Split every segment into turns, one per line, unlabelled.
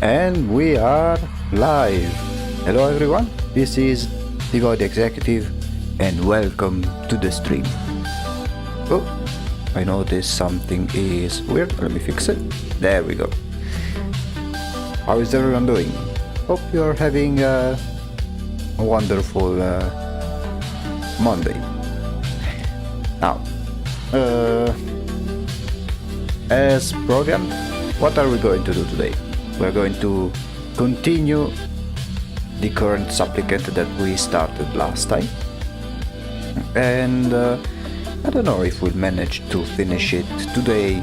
And we are live. Hello everyone, this is the God Executive and welcome to the stream. Oh, I noticed something is weird. Let me fix it. There we go. How is everyone doing? Hope you're having a wonderful Monday. Now, as programmed, what are we going to do today? We're going to continue the current supplicant that we started last time, and I don't know if we'll manage to finish it today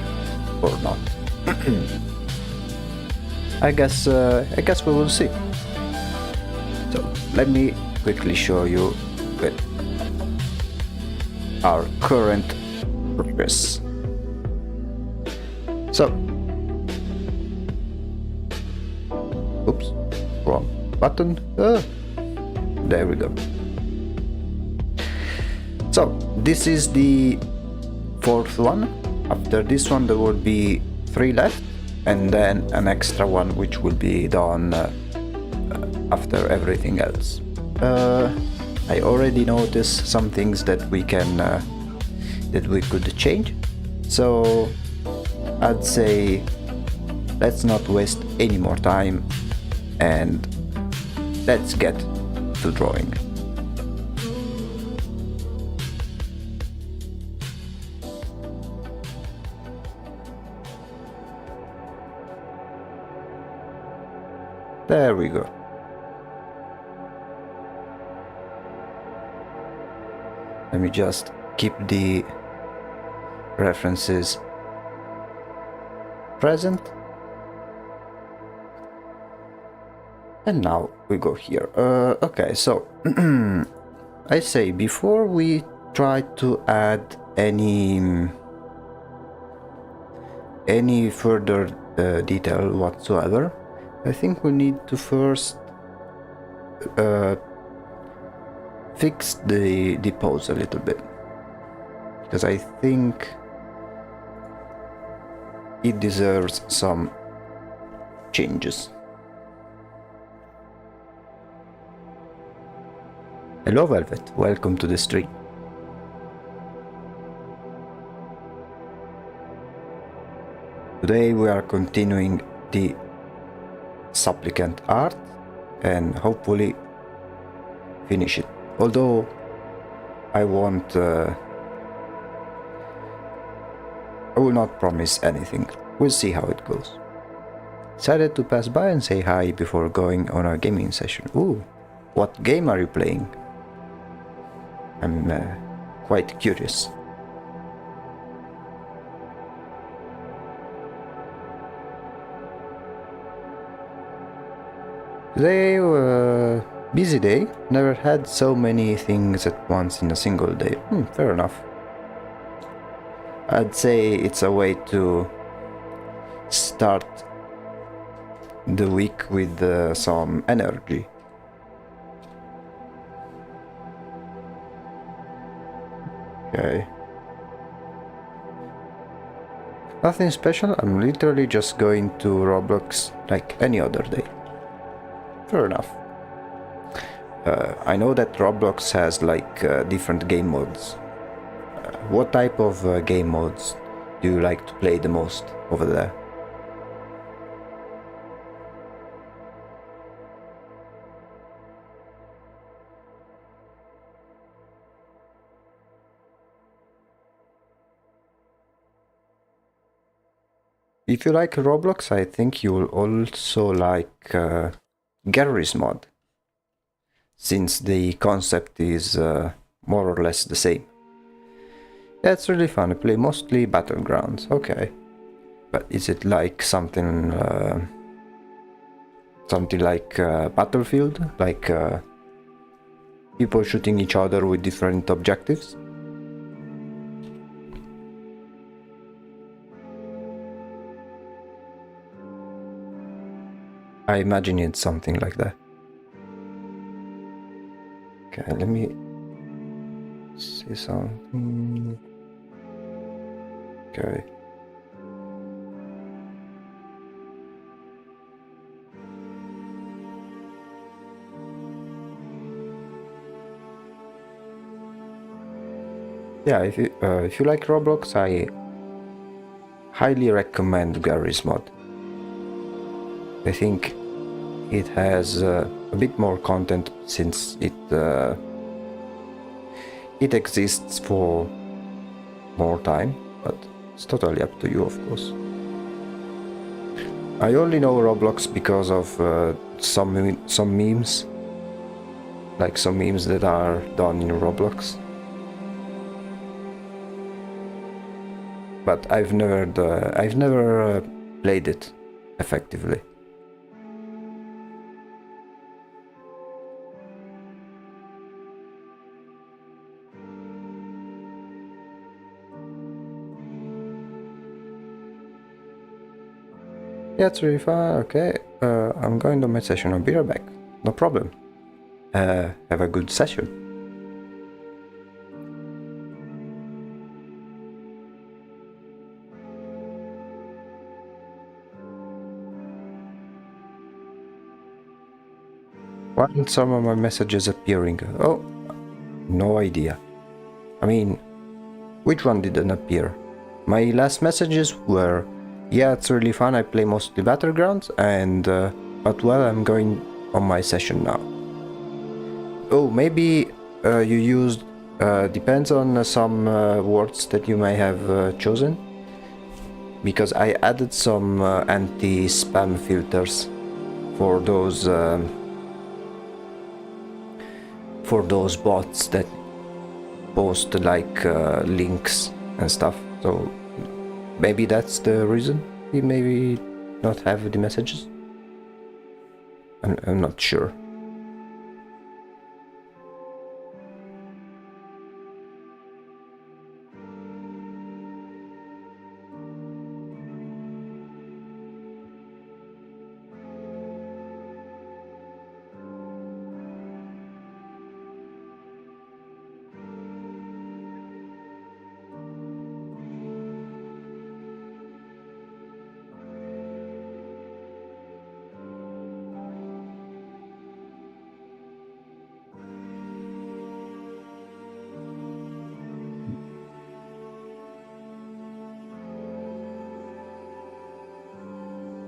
or not. I guess we will see. So let me quickly show you with our current progress. So, oops, wrong button. There we go. So this is the fourth one. After this one there will be 3 left, and then an extra one which will be done after everything else. I already noticed some things that we could change, so I'd say let's not waste any more time and let's get to drawing. There we go. Let me just keep the references present. And now we go here. Okay, so I say before we try to add any further detail whatsoever, I think we need to first fix the pose a little bit, because I think it deserves some changes. Hello Velvet, welcome to the stream. Today we are continuing the supplicant art and hopefully finish it. Although I won't, I will not promise anything. We'll see how it goes. Decided to pass by and say hi before going on a gaming session. Ooh, what game are you playing? I'm quite curious. Today, busy day. Never had so many things at once in a single day. Fair enough. I'd say it's a way to start the week with some energy. Okay. Nothing special. I'm literally just going to Roblox like any other day. Fair enough. I know that Roblox has like different game modes. What type of game modes do you like to play the most over there? If you like Roblox, I think you will also like Garry's mod, since the concept is more or less the same. Yeah, it's really fun. I play mostly Battlegrounds. Okay, but is it like something like Battlefield, like people shooting each other with different objectives? I imagine it's something like that. Okay, let me see something. Okay. Yeah, if you like Roblox, I highly recommend Garry's Mod. I think it has a bit more content since it exists for more time, but it's totally up to you, of course. I only know Roblox because of some memes, like some memes that are done in Roblox. But I've never played it effectively. Yeah, it's really fun. Okay, I'm going to my session. I'll be right back. No problem. Have a good session. Why aren't some of my messages appearing? Oh, no idea. I mean, which one didn't appear? My last messages were, yeah, it's really fun, I play mostly Battlegrounds, and, but well, I'm going on my session now. Oh, maybe you used, depends on some words that you may have chosen. Because I added some anti-spam filters for those bots that post like links and stuff. So maybe that's the reason we maybe not have the messages. I'm not sure.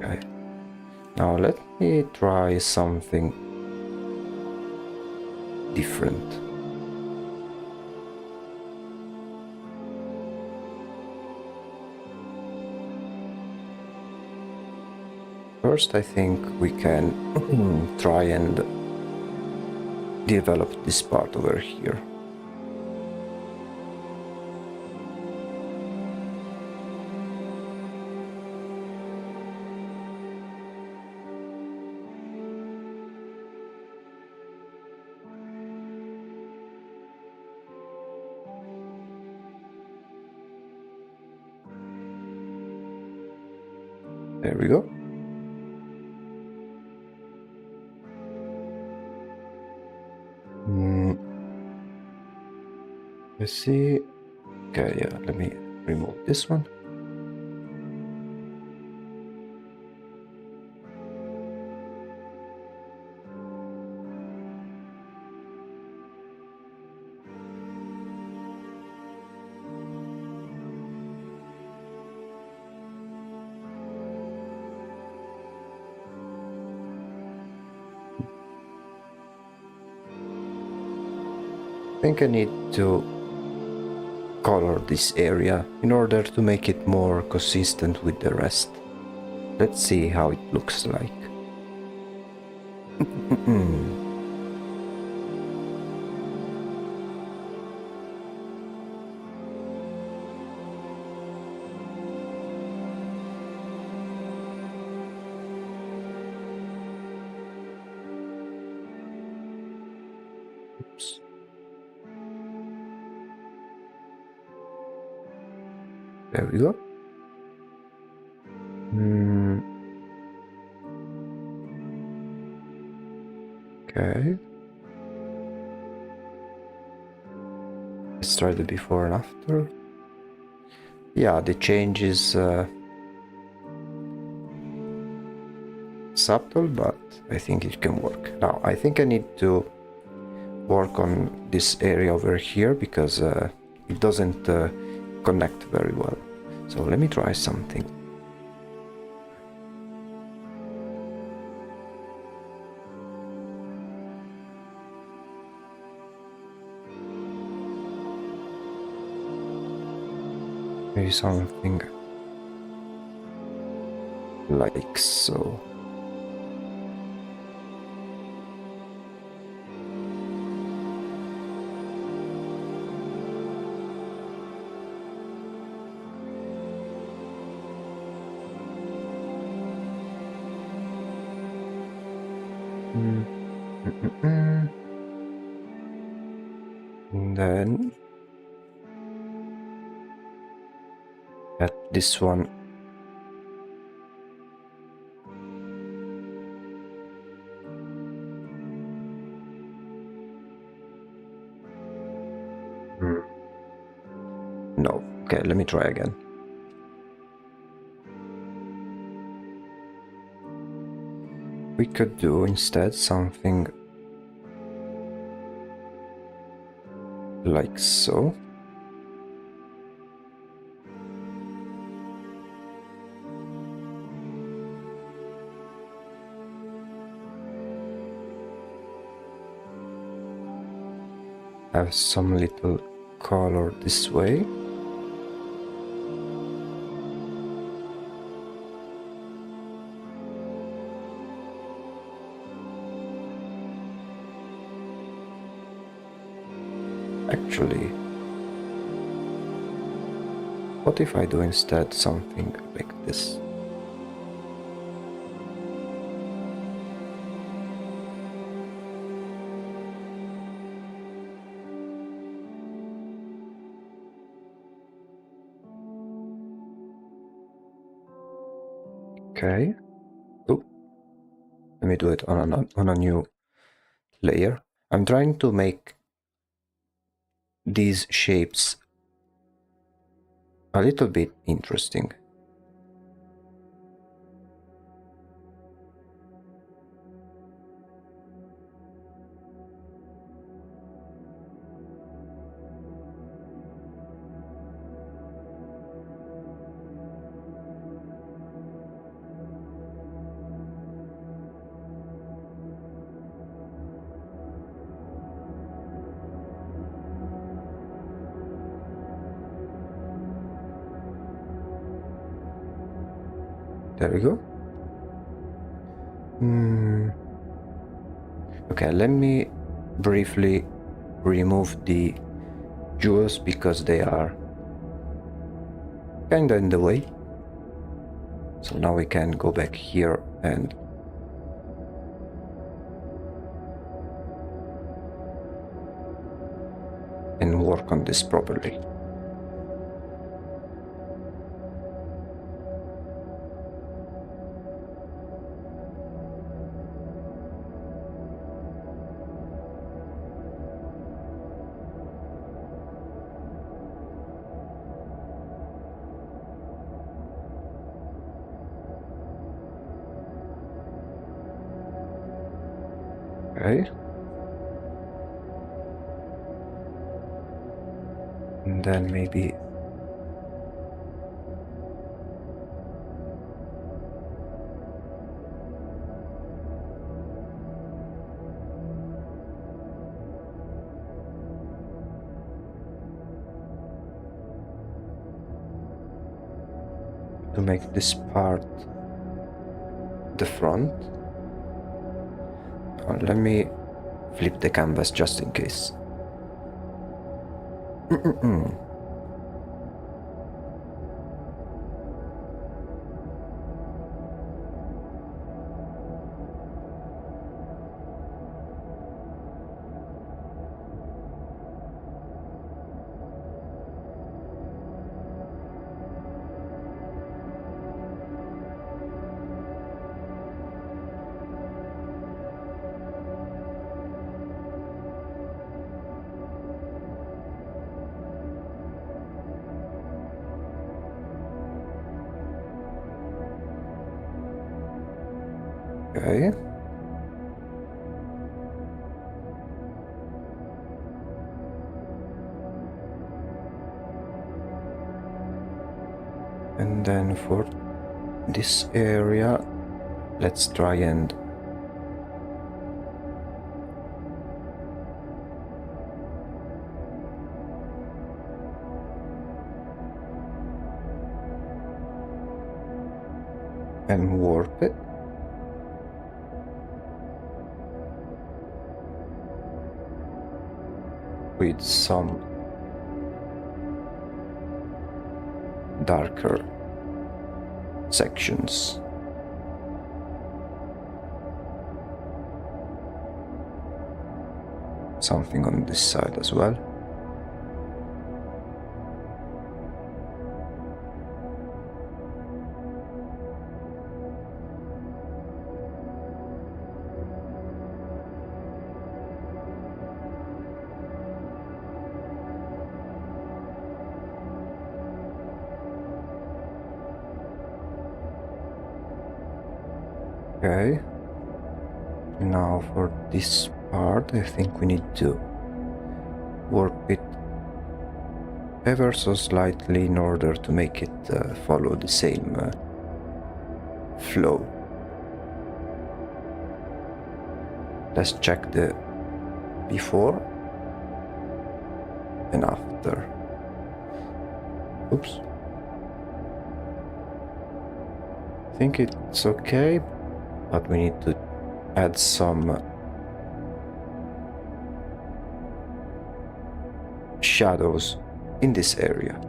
Okay. Now let me try something different. First, I think we can try and develop this part over here. There we go. Let's see. Okay, yeah, let me remove this one. I think I need to color this area in order to make it more consistent with the rest. Let's see how it looks like. Oops. There we go. Okay. Let's try the before and after. Yeah, the change is subtle, but I think it can work. Now, I think I need to work on this area over here because it doesn't connect very well. So let me try something. Maybe something like so. And then at this one. No. Okay, let me try again. We could do instead something like so. Have some little color this way. Actually, what if I do instead something like this? Okay. Oh, let me do it on a new layer. I'm trying to make these shapes a little bit interesting. There we go. Okay, let me briefly remove the jewels because they are kinda in the way. So now we can go back here and work on this properly. Okay. And then maybe to make this part the front. Let me flip the canvas just in case. Okay. And then for this area, let's try and warp it. With some darker sections. Something on this side as well. Okay, now for this part I think we need to warp it ever so slightly in order to make it follow the same flow. Let's check the before and after. Oops. I think it's okay, but we need to add some shadows in this area.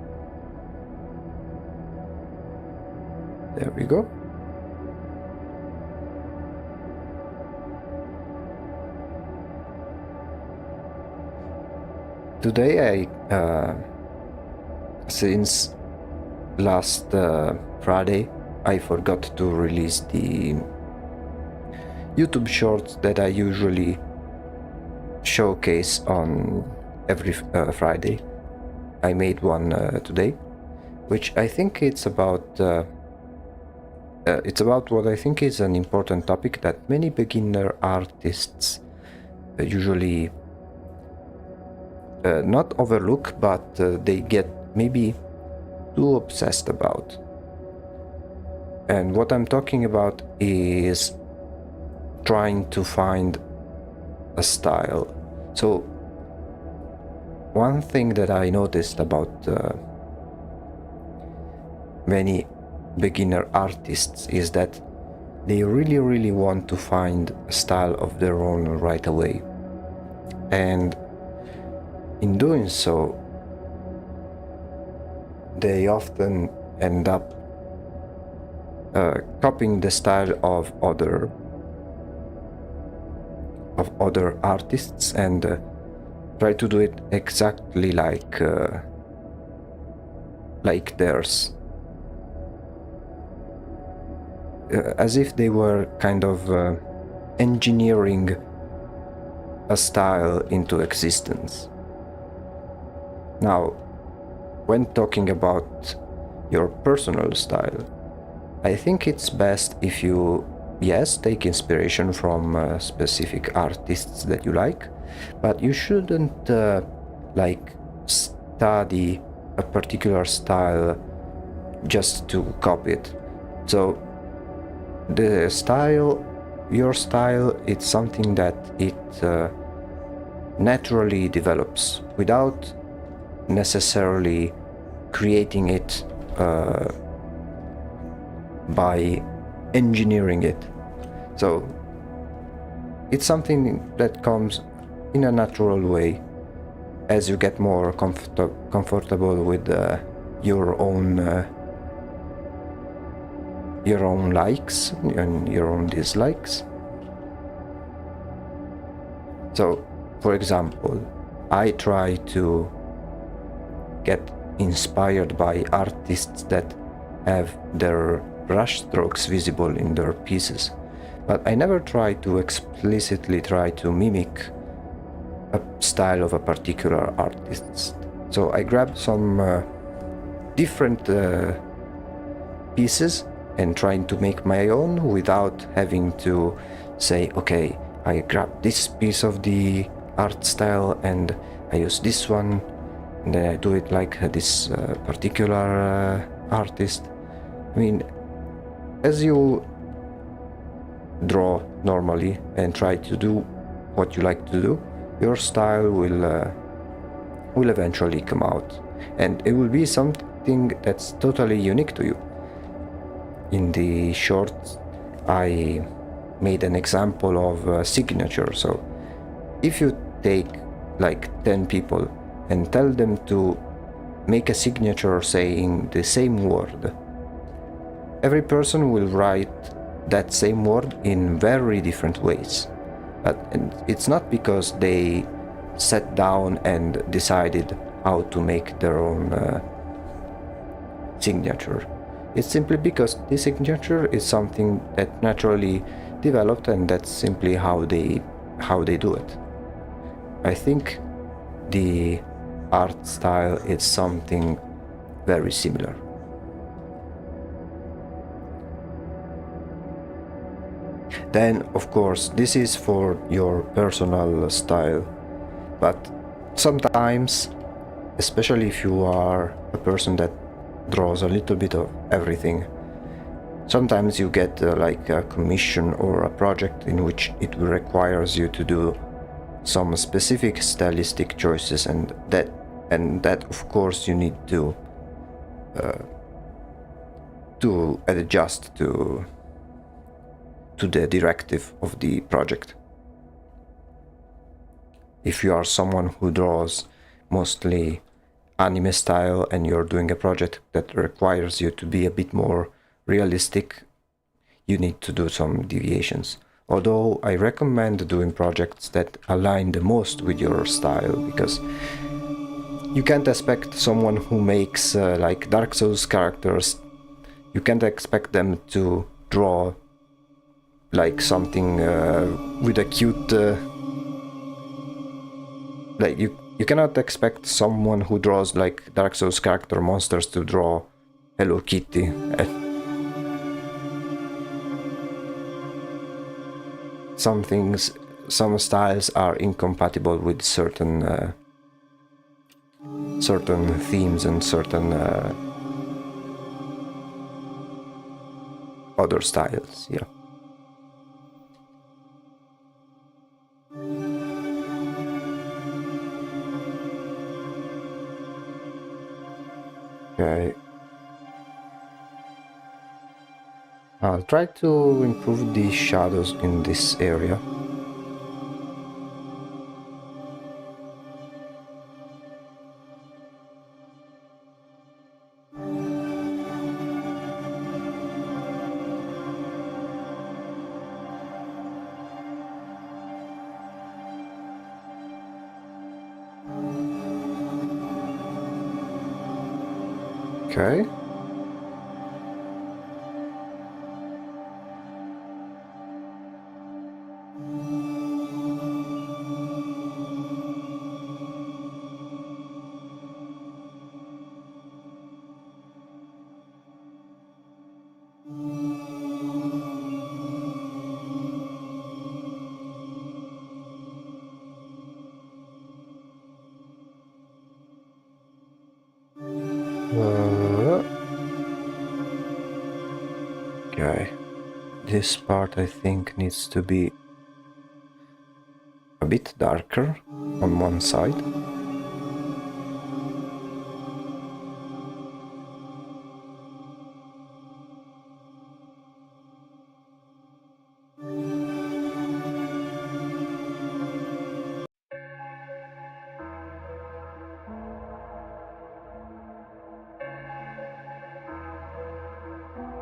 There we go. Today since last Friday, I forgot to release the YouTube shorts that I usually showcase on every Friday. I made one today, which I think it's about what I think is an important topic that many beginner artists usually not overlook, but they get maybe too obsessed about. And what I'm talking about is trying to find a style. So one thing that I noticed about many beginner artists is that they really want to find a style of their own right away, and in doing so they often end up copying the style of other artists and try to do it exactly like theirs, as if they were kind of engineering a style into existence. Now, when talking about your personal style, I think it's best if you, yes, take inspiration from specific artists that you like, but you shouldn't study a particular style just to copy it. So the style, your style, it's something that it naturally develops without necessarily creating it by engineering it. So it's something that comes in a natural way as you get more comfortable with your own likes and your own dislikes. So, for example, I try to get inspired by artists that have their brush strokes visible in their pieces, but I never try to explicitly try to mimic a style of a particular artist. So I grab some different pieces and trying to make my own without having to say, okay, I grab this piece of the art style and I use this one and then I do it like this particular artist. I mean, as you draw normally and try to do what you like to do, your style will eventually come out, and it will be something that's totally unique to you. In the short, I made an example of a signature. So if you take like 10 people and tell them to make a signature saying the same word, every person will write that same word in very different ways. But it's not because they sat down and decided how to make their own signature. It's simply because the signature is something that naturally developed, and that's simply how they do it. I think the art style is something very similar. Then, of course, this is for your personal style, but sometimes, especially if you are a person that draws a little bit of everything, sometimes you get like a commission or a project in which it requires you to do some specific stylistic choices, and that of course you need to adjust to the directive of the project. If you are someone who draws mostly anime style and you're doing a project that requires you to be a bit more realistic, you need to do some deviations. Although I recommend doing projects that align the most with your style, because you can't expect someone who makes like Dark Souls characters, you can't expect them to draw like something with a cute like you cannot expect someone who draws like Dark Souls character monsters to draw Hello Kitty. Some styles are incompatible with certain themes and certain other styles, yeah. Okay. I'll try to improve the shadows in this area. Okay. Okay. This part I think needs to be a bit darker on one side.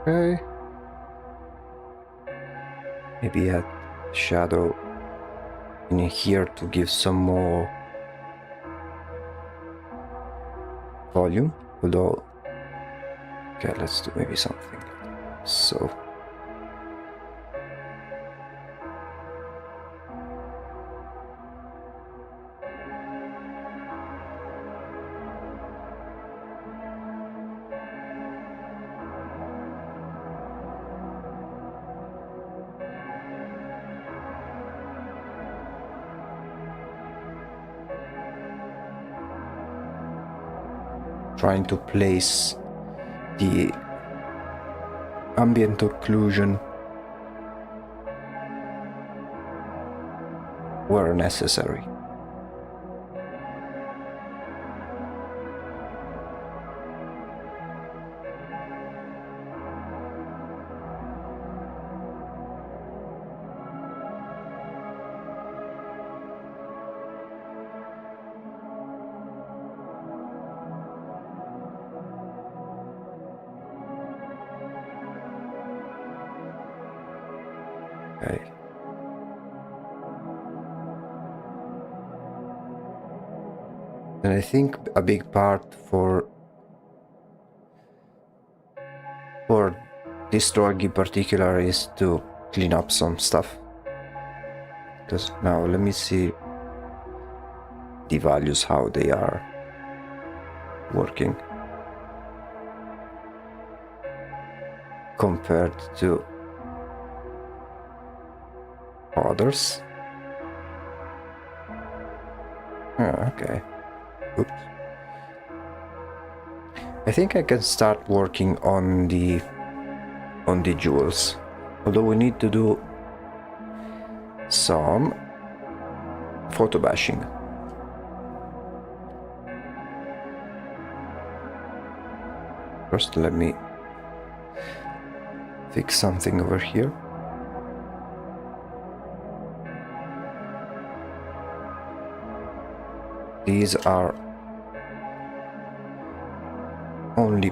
Okay. Maybe add shadow in here to give some more volume, although okay, let's do maybe something like this. So trying to place the ambient occlusion where necessary. Okay. And I think a big part for this drug in particular is to clean up some stuff. Because now let me see the values, how they are working compared to others. Okay. Oops. I think I can start working on the jewels, although we need to do some photo bashing. First, let me fix something over here. These are only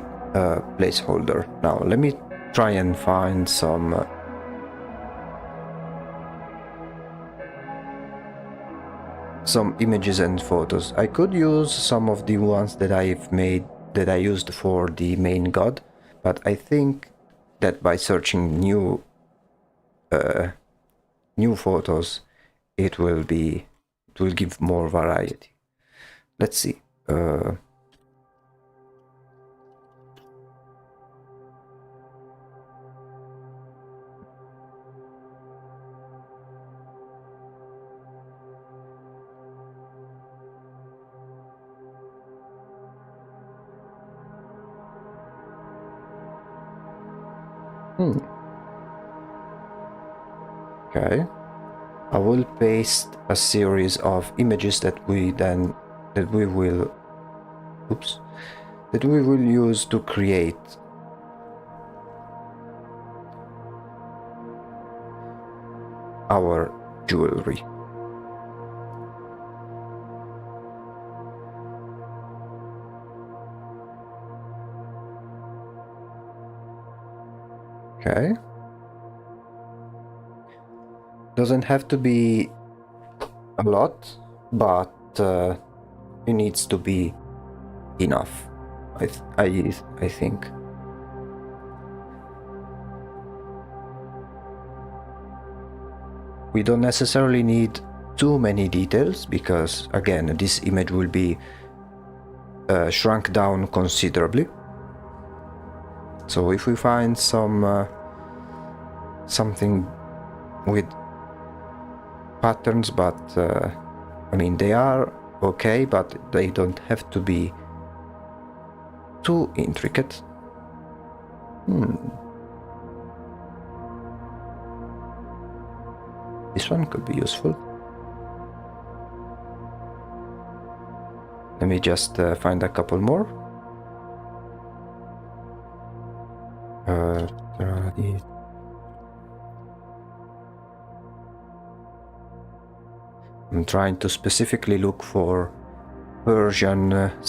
placeholder. Now let me try and find some images and photos. I could use some of the ones that I've made that I used for the main god, but I think that by searching new photos, it will give more variety. Let's see. Okay. I will paste a series of images that we will use to create our jewelry. Okay. Doesn't have to be a lot, but it needs to be enough. I think. We don't necessarily need too many details because, again, this image will be shrunk down considerably. So if we find something with patterns, but I mean, they are okay, but they don't have to be too intricate. This one could be useful. Let me just find a couple more. I'm trying to specifically look for Persian /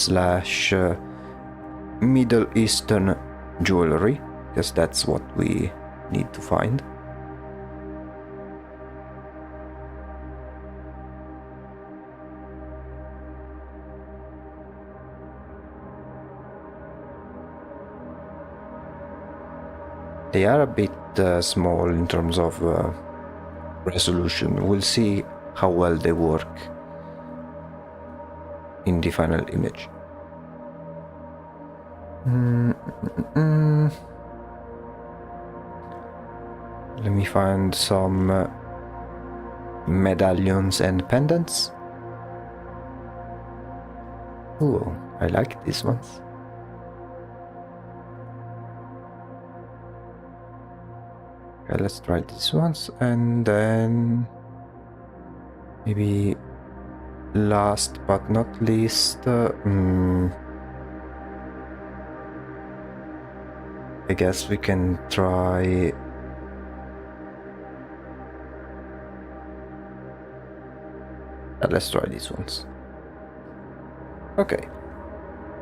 Middle Eastern jewelry, because that's what we need to find. They are a bit small in terms of resolution. We'll see how well they work in the final image. Let me find some medallions and pendants. Oh, I like these ones. Okay, let's try these ones, and then maybe last but not least, I guess we can try let's try these ones. Okay,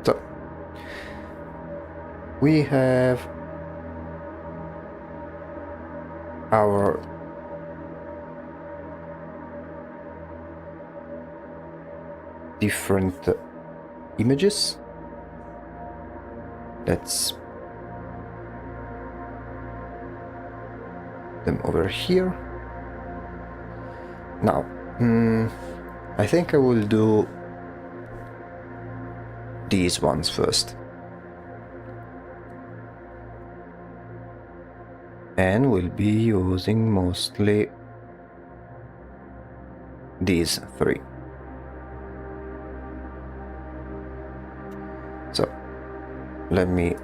so we have our different images. Let's them over here. Now, I think I will do these ones first. And we'll be using mostly these three. So let me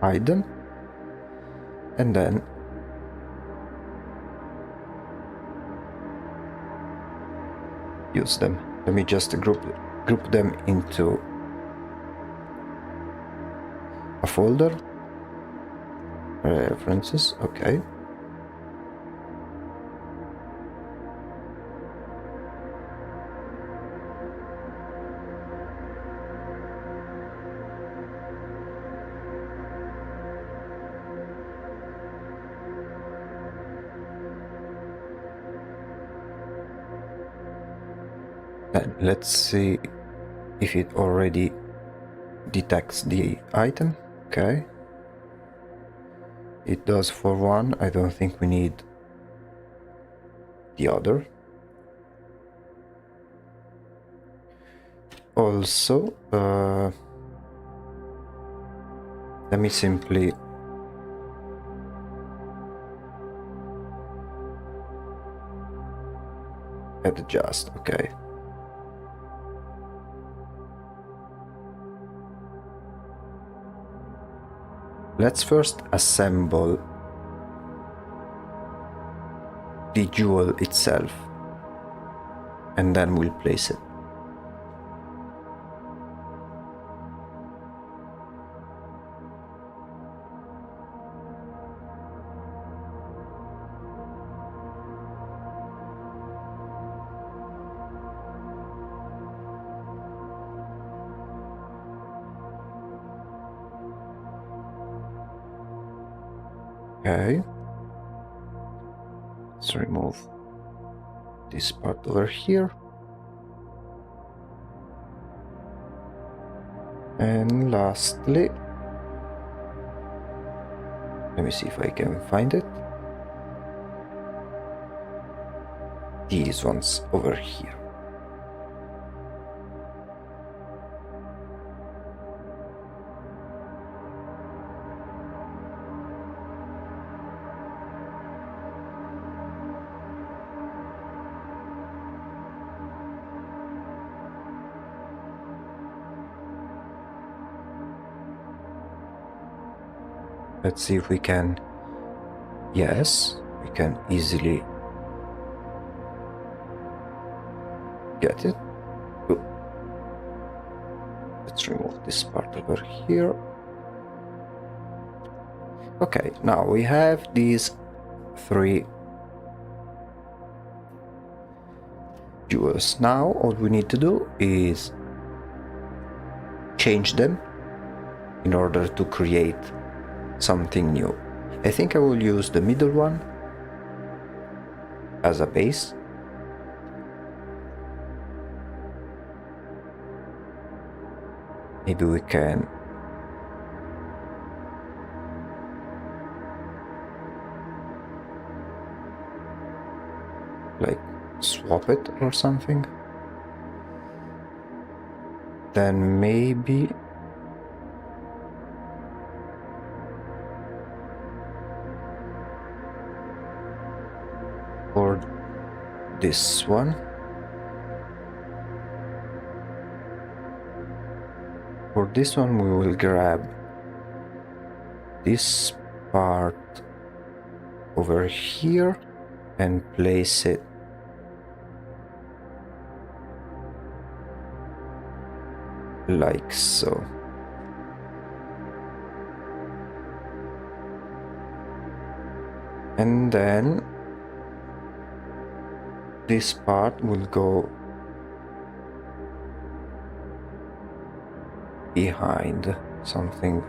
hide them, and then use them. Let me just group them into a folder. References, okay. And let's see if it already detects the item. Okay. It does for one. I don't think we need the other. Also, let me simply adjust. Okay. Let's first assemble the jewel itself, and then we'll place it. Okay. Let's remove this part over here. And lastly, let me see if I can find it. These ones over here. Let's see if we can. Yes, we can easily get it. Good. Let's remove this part over here. Okay, now we have these three jewels. Now all we need to do is change them in order to create something new. I think I will use the middle one as a base. Maybe we can like swap it or something. Then maybe or this one. for this one we will grab this part over here and place it like so. And then this part will go behind, something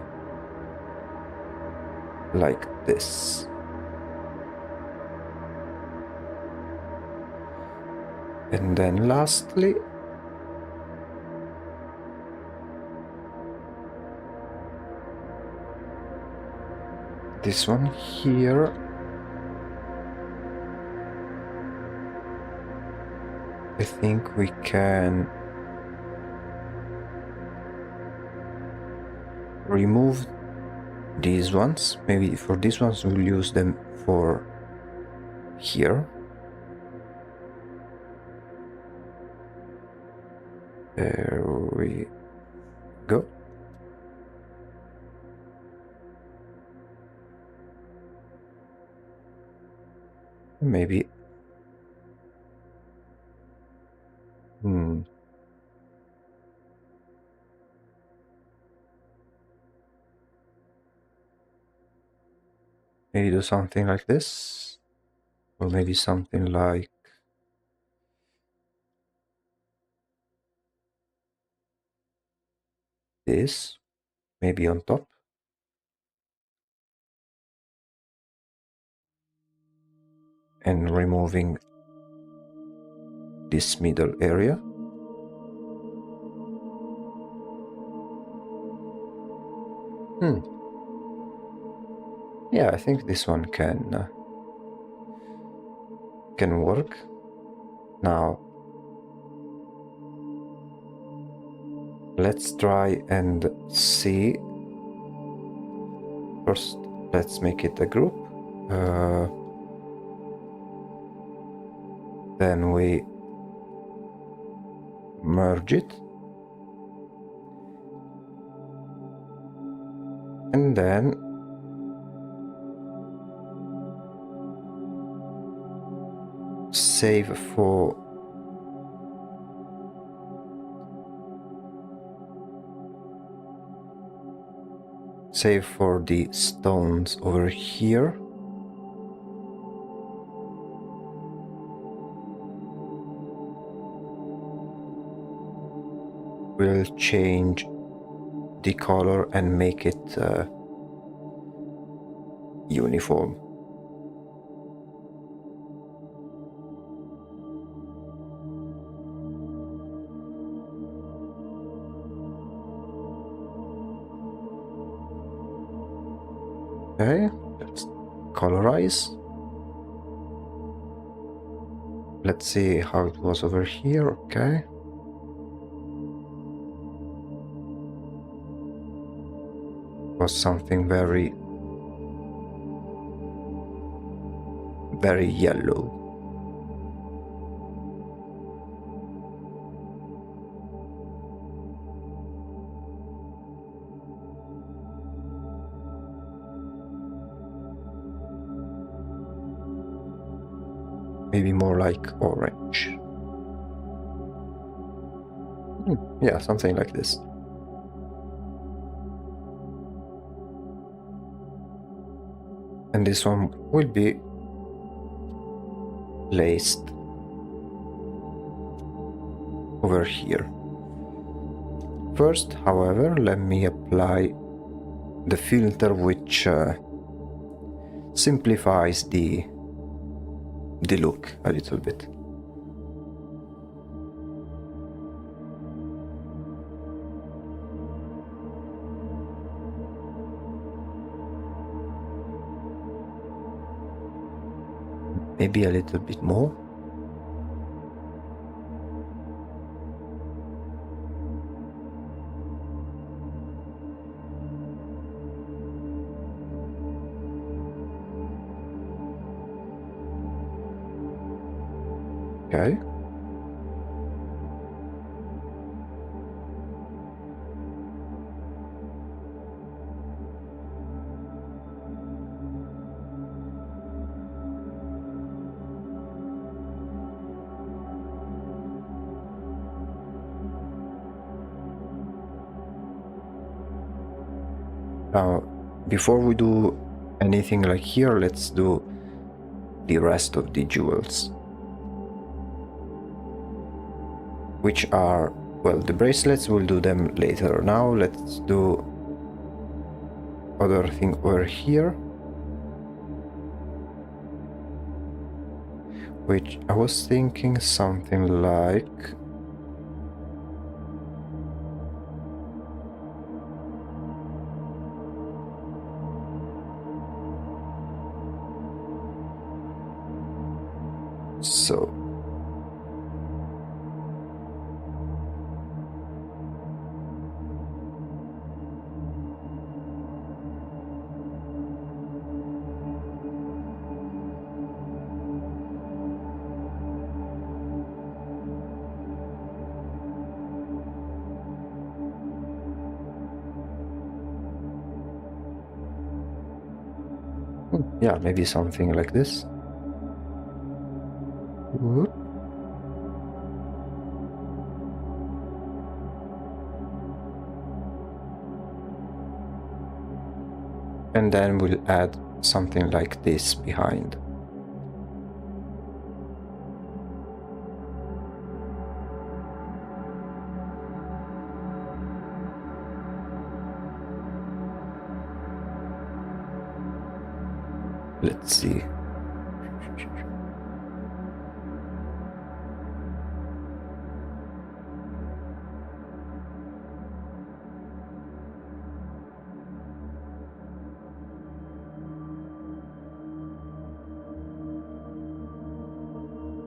like this. And then lastly, this one here. I think we can remove these ones. Maybe for these ones we'll use them for here. There we go. Maybe maybe do something like this, or maybe something like this, maybe on top. And removing this middle area. Yeah, I think this one can work. Now let's try and see. First, let's make it a group. Then we merge it. And then save for the stones over here. We'll change the color and make it uniform. Okay, let's colorize. Let's see how it was over here. Okay. Was something very yellow. Maybe more like orange. Yeah, something like this. And this one will be placed over here. First, however, let me apply the filter which simplifies the look a little bit. Maybe a little bit more. Okay. Now, before we do anything like here, let's do the rest of the jewels, which are, well, the bracelets, we'll do them later. Now let's do other thing over here, which I was thinking something like so. Yeah, maybe something like this. Whoop. And then we'll add something like this behind. Let's see.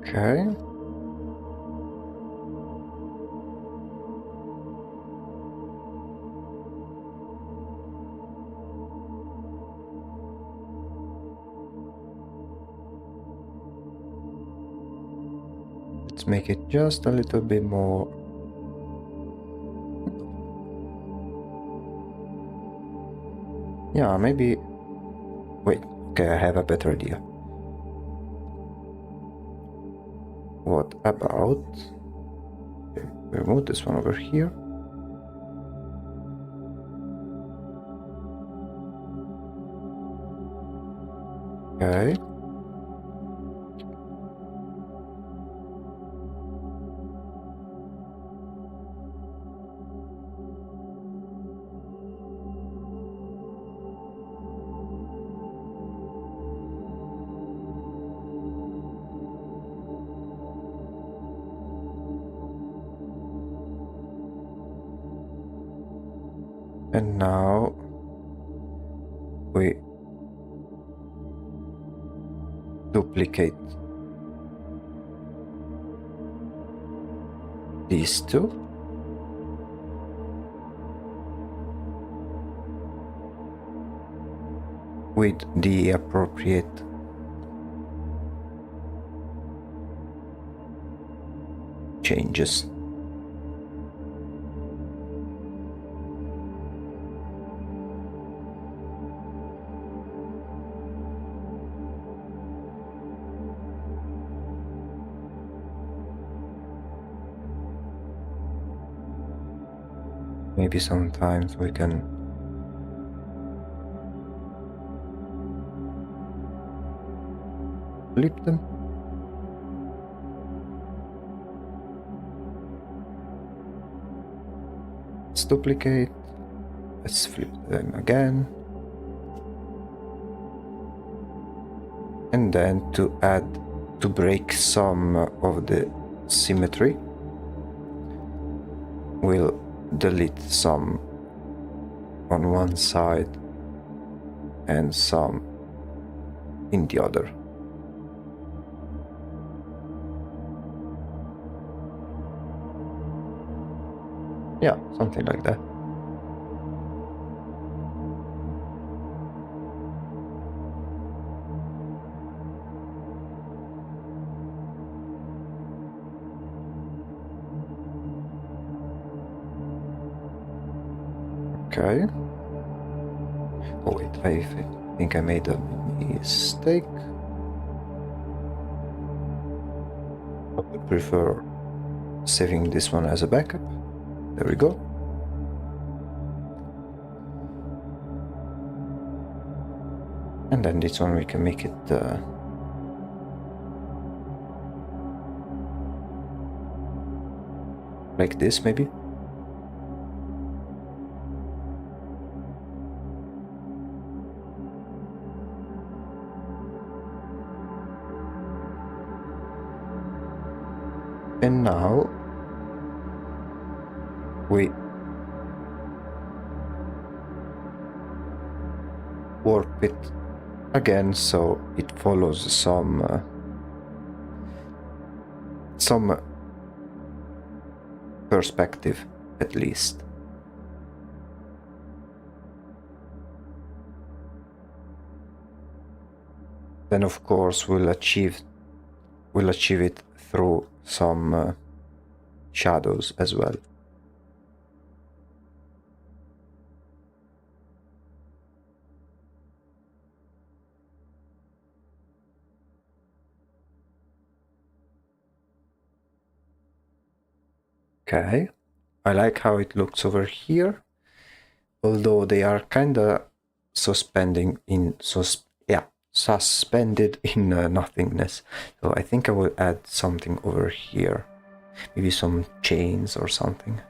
Okay. Let's make it just a little bit more. Yeah, maybe. Wait, okay, I have a better idea. What about, okay, remove this one over here. Okay. And now we duplicate these two. With the appropriate changes. Maybe sometimes we can flip them. Let's duplicate. Let's flip them again. And then to break some of the symmetry, we'll delete some on one side and some in the other. Yeah, something like that. Okay. Oh wait, I think I made a mistake. I would prefer saving this one as a backup. There we go. And then this one we can make it like this maybe. And now we warp it again so it follows some perspective at least. Then of course we'll achieve it through some shadows as well. Okay, I like how it looks over here, although they are kinda suspended in nothingness. So I think I will add something over here, maybe some chains or something.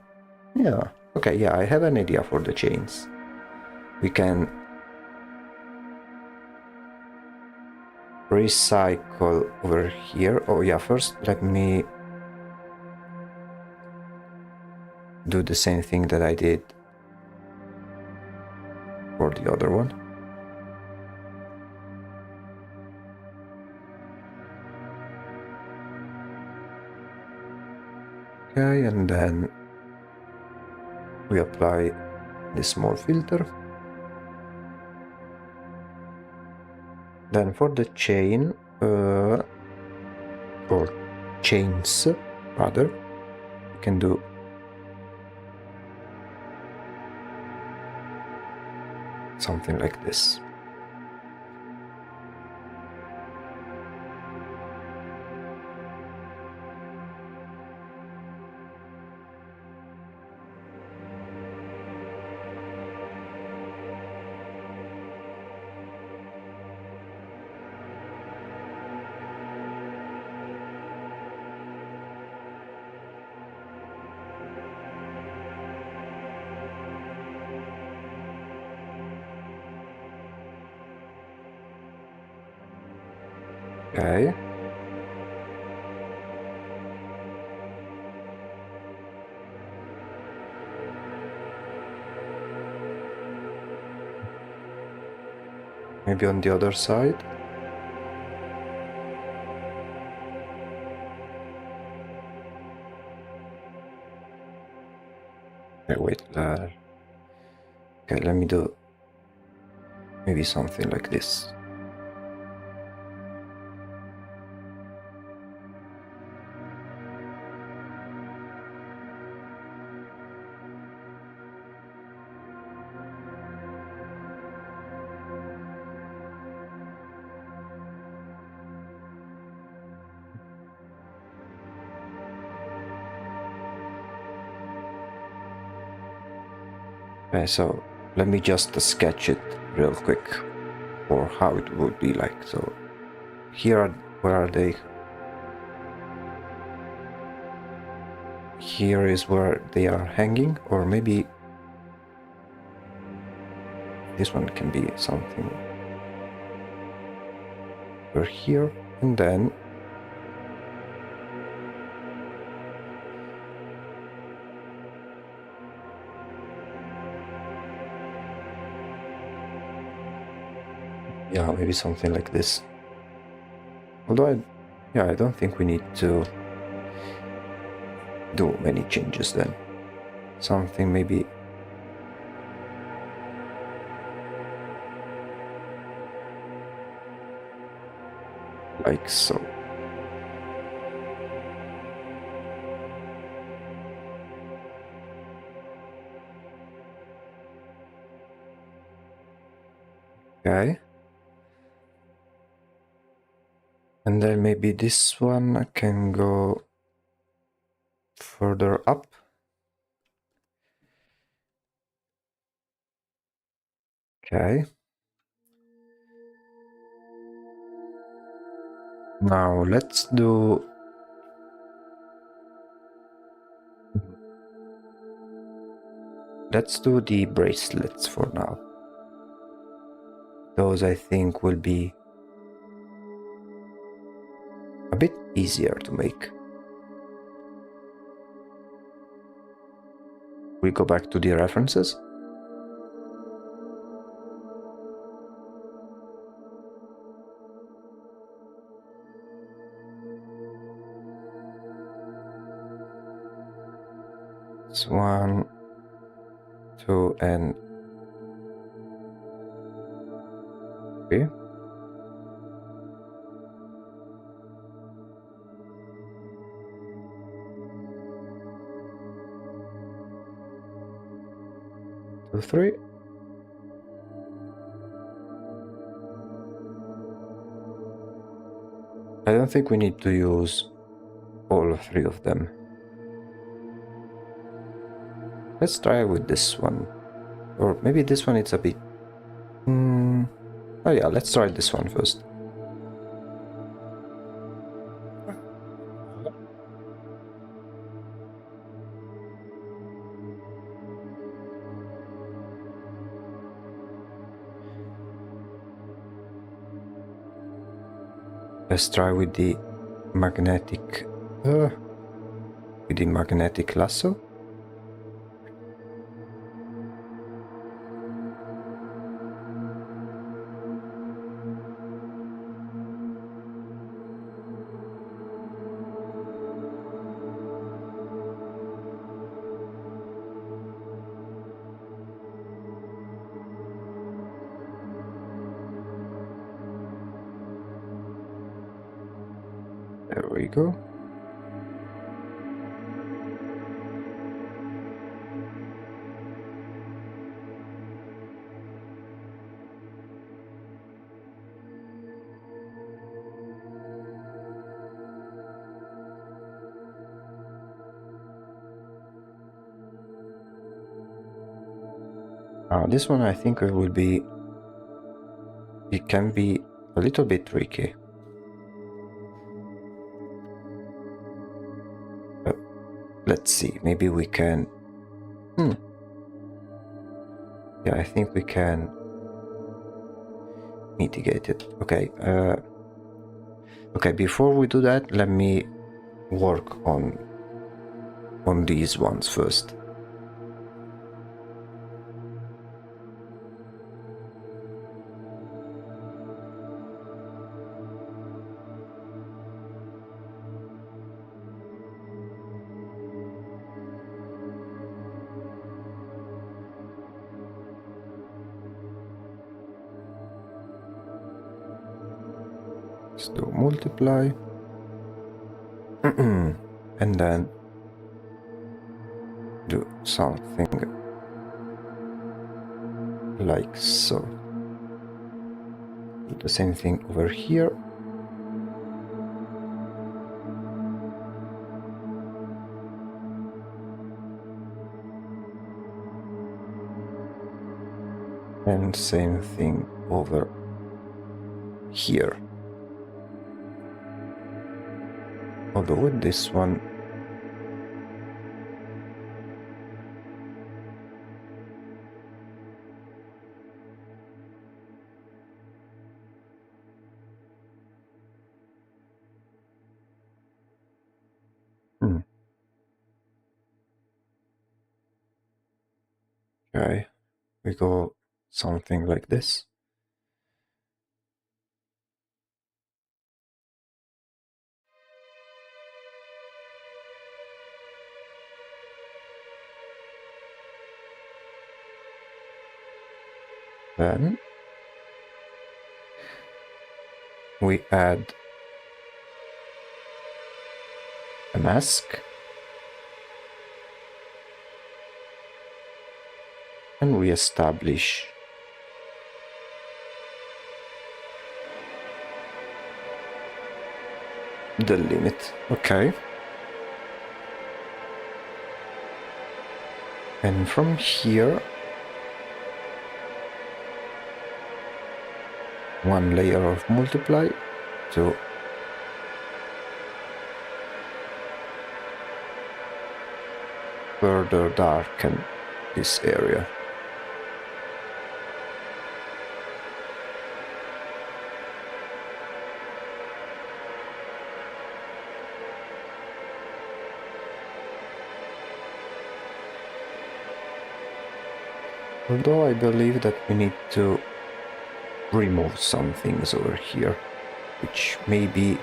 Yeah, okay, yeah, I have an idea for the chains. We can recycle over here. Oh yeah, first let me do the same thing that I did for the other one. Okay, and then we apply the small filter. Then for the chain, or chains rather, we can do something like this. Okay. Maybe on the other side. Okay, wait. Okay, let me do maybe something like this. Okay, so let me just sketch it real quick for how it would be like. So here where are they? Here is where they are hanging, or maybe this one can be something over here, and then yeah, maybe something like this. Although I don't think we need to do many changes then. Something maybe like so. Okay. And then maybe this one can go further up. Okay. Now let's do the bracelets for now. Those I think will be a bit easier to make. We go back to the references. It's 1, 2, and 3. Two, 3. I don't think we need to use all 3 of them. Let's try with this one. Or maybe this one it's a bit... Oh yeah, let's try this one first. Let's try with the magnetic... lasso. There we go. This one I think it will be... It can be a little bit tricky. Let's see, maybe we can... Yeah, I think we can mitigate it. Okay, okay, before we do that, let me work on these ones first. Let's do multiply. And then do something like so. Do the same thing over here. And same thing over here. Although with this one, okay, we go something like this. Then we add a mask and we establish the limit. Okay. And from here, one layer of multiply to further darken this area. Although I believe that we need to remove some things over here, which may be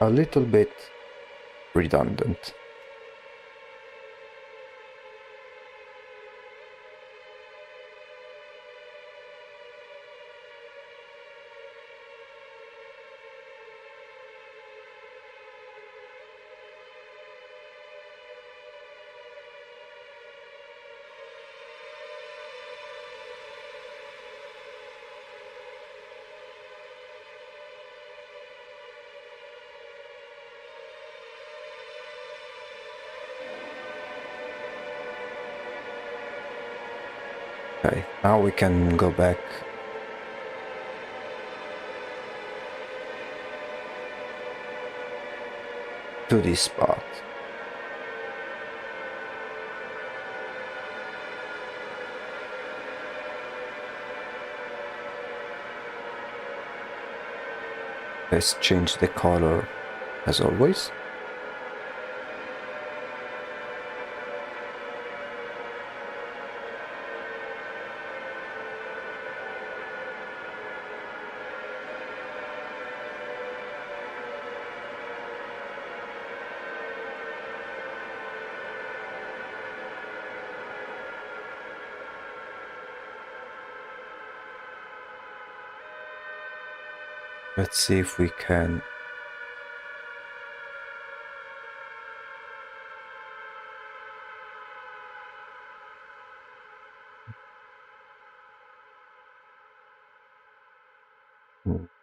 a little bit redundant. Okay, now we can go back to this spot. Let's change the color as always. Let's see if we can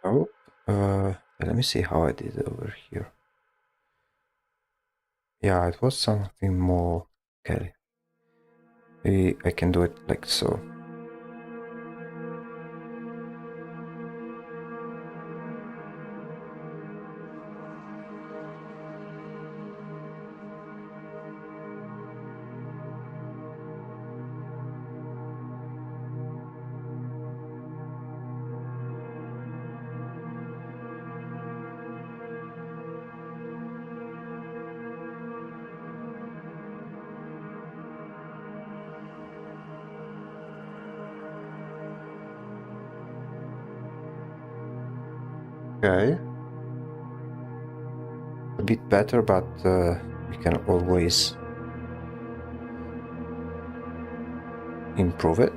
nope. Let me see how I did it over here. Yeah, it was something more. Okay, maybe I can do it like so. Okay, a bit better, but we can always improve it.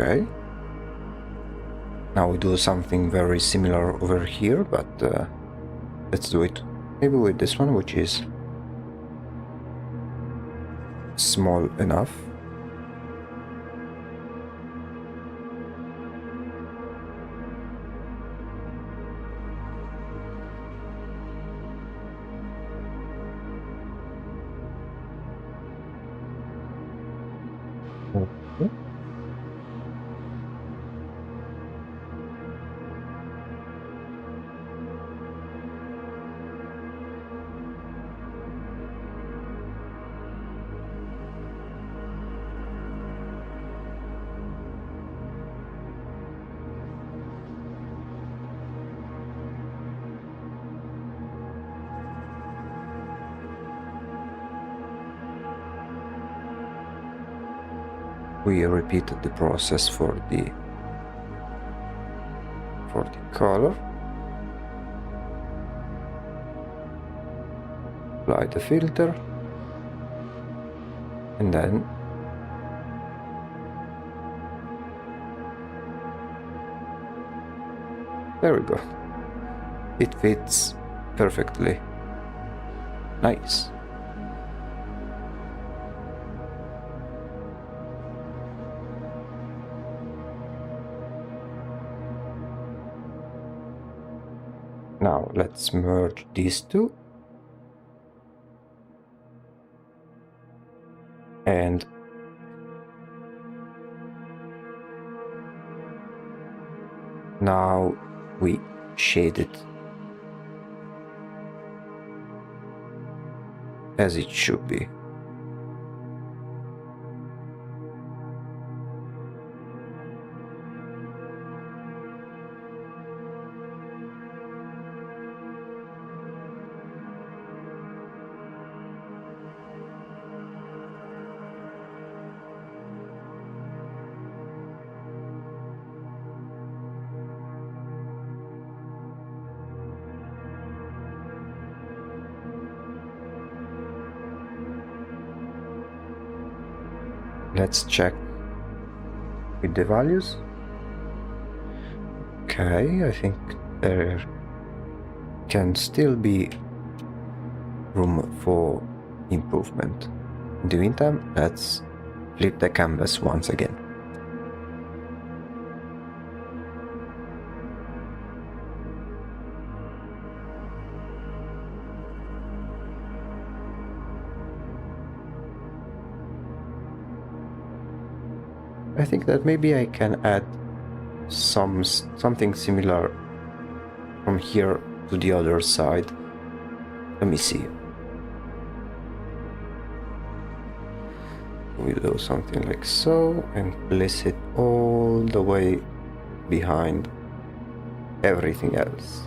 Okay. Now we do something very similar over here, but let's do it maybe with this one, which is small enough. Okay. We repeated the process for the color. Apply the filter, and then there we go. It fits perfectly. Nice. let's merge these two. And now we shade it as it should be. Let's check with the values. Okay, I think there can still be room for improvement. In the meantime, let's flip the canvas once again. I think that maybe I can add something similar from here to the other side. Let me see. We do something like so and place it all the way behind everything else.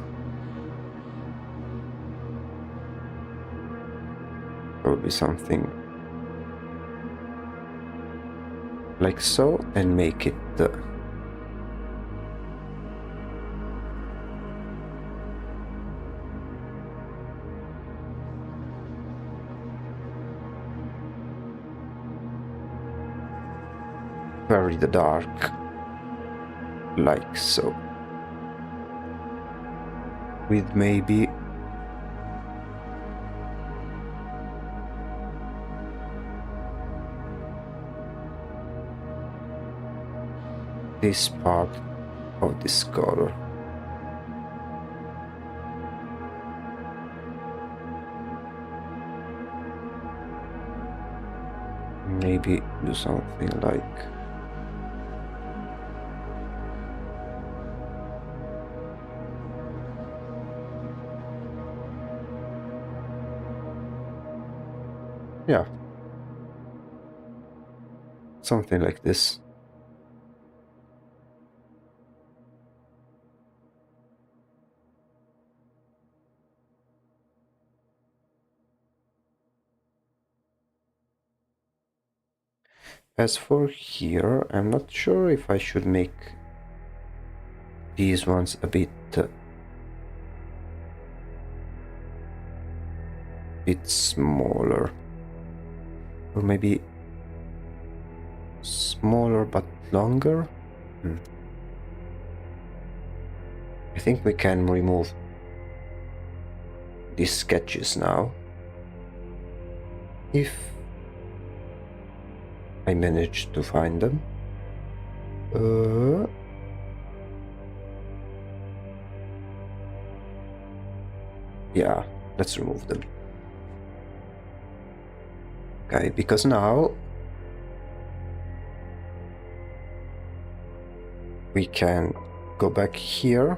Probably something like so, and make it very dark, like so, with maybe this part of this color. Maybe do something like yeah, something like this. As for here, I'm not sure if I should make these ones a bit smaller, or maybe smaller but longer. I think we can remove these sketches now, if I manage to find them. Yeah, let's remove them. Okay, because now we can go back here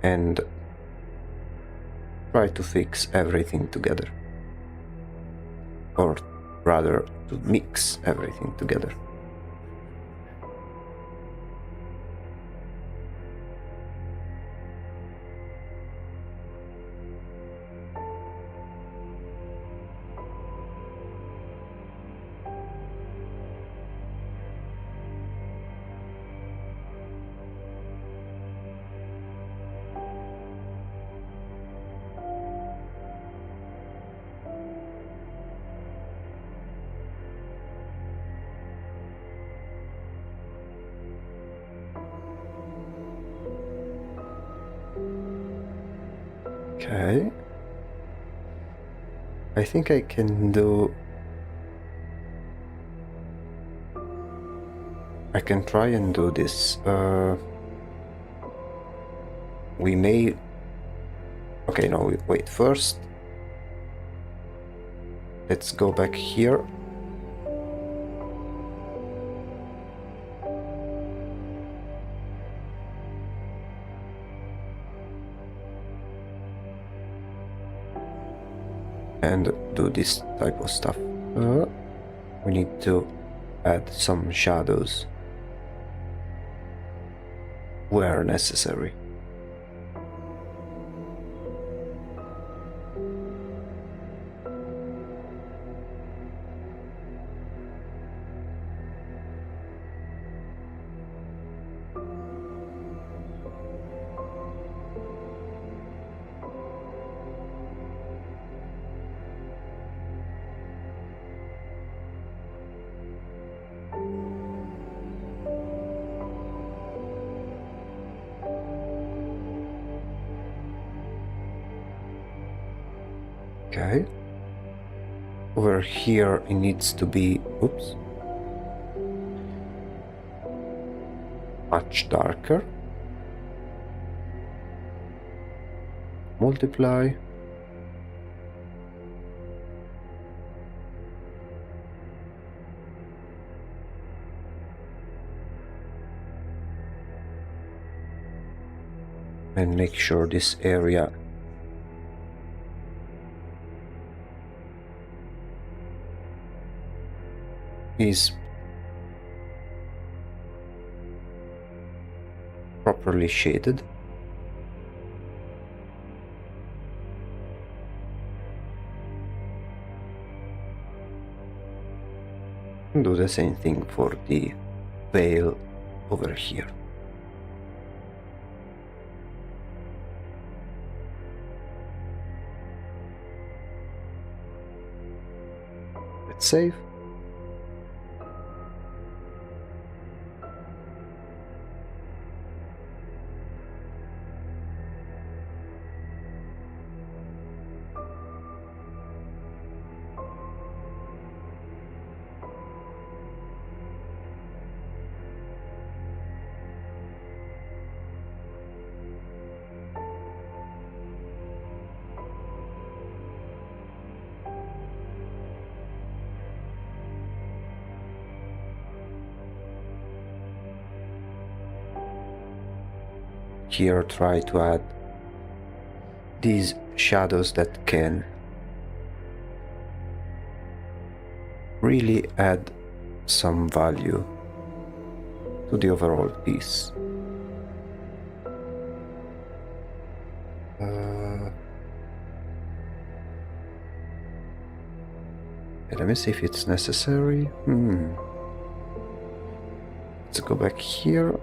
and try to fix everything together, or rather to mix everything together. Okay, I think I can do... I can try and do this. we may... Okay, no, wait, first let's go back here. And do this type of stuff. We need to add some shadows where necessary. Okay. Over here it needs to be, oops, much darker. Multiply. And make sure this area is properly shaded. And do the same thing for the veil over here. Let's save. Here try to add these shadows that can really add some value to the overall piece. Let me see if it's necessary. Let's go back here.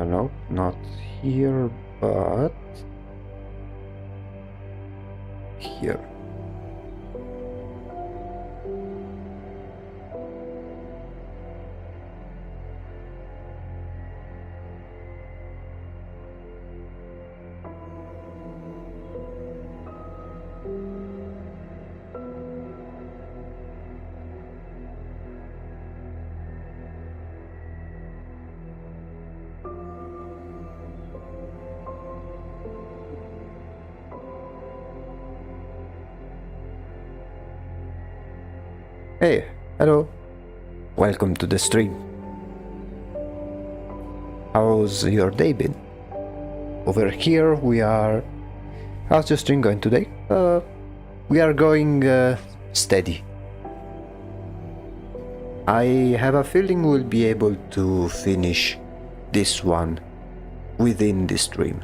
No, not here, but here. Hey, hello. Welcome to the stream. How's your day been? Over here we are... How's your stream going today? We are going steady. I have a feeling we'll be able to finish this one within this stream.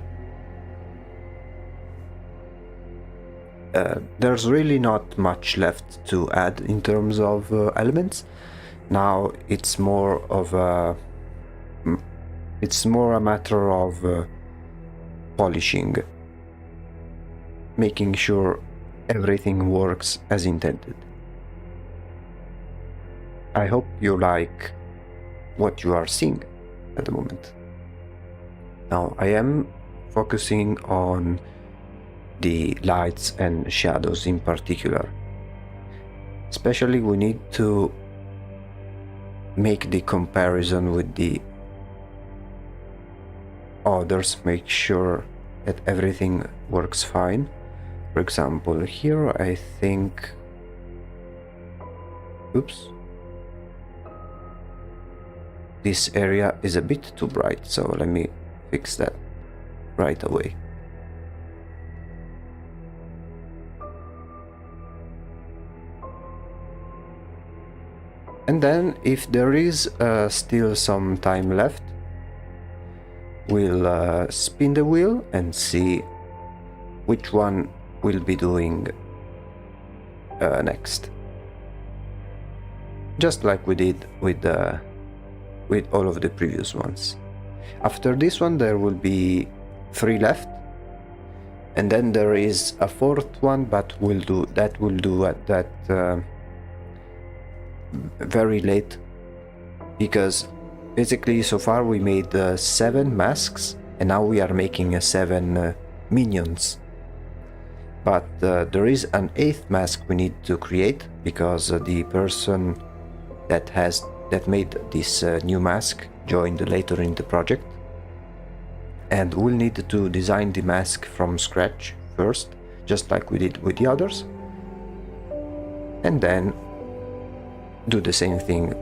There's really not much left to add in terms of elements. Now it's more of a... It's more a matter of polishing, making sure everything works as intended. I hope you like what you are seeing at the moment. Now I am focusing on the lights and shadows in particular. Especially we need to make the comparison with the others, make sure that everything works fine. For example, here I think... Oops. This area is a bit too bright, so let me fix that right away. And then, if there is still some time left, we'll spin the wheel and see which one we'll be doing next. Just like we did with all of the previous ones. After this one there will be 3 left, and then there is a 4th one, but we'll do at that very late, because basically so far we made 7 masks and now we are making 7 minions. But there is an 8th mask we need to create, because the person that made this new mask joined later in the project, and we'll need to design the mask from scratch first, just like we did with the others, and then do the same thing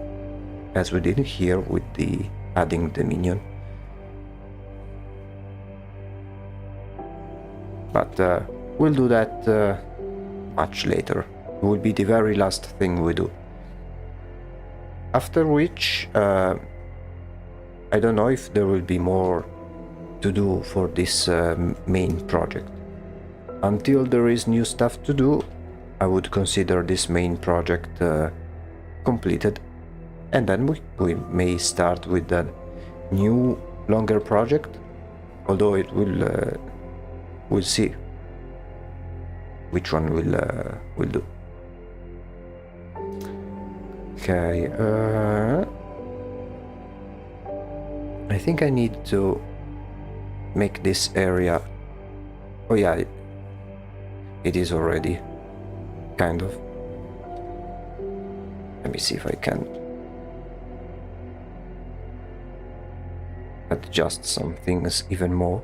as we did here with the adding the minion. But we'll do that much later. It will be the very last thing we do. After which, I don't know if there will be more to do for this main project. Until there is new stuff to do, I would consider this main project completed, and then we may start with a new, longer project, although it will, we'll see which one we'll do. Okay, I think I need to make this area... Oh yeah, it is already, kind of. Let me see if I can adjust some things even more.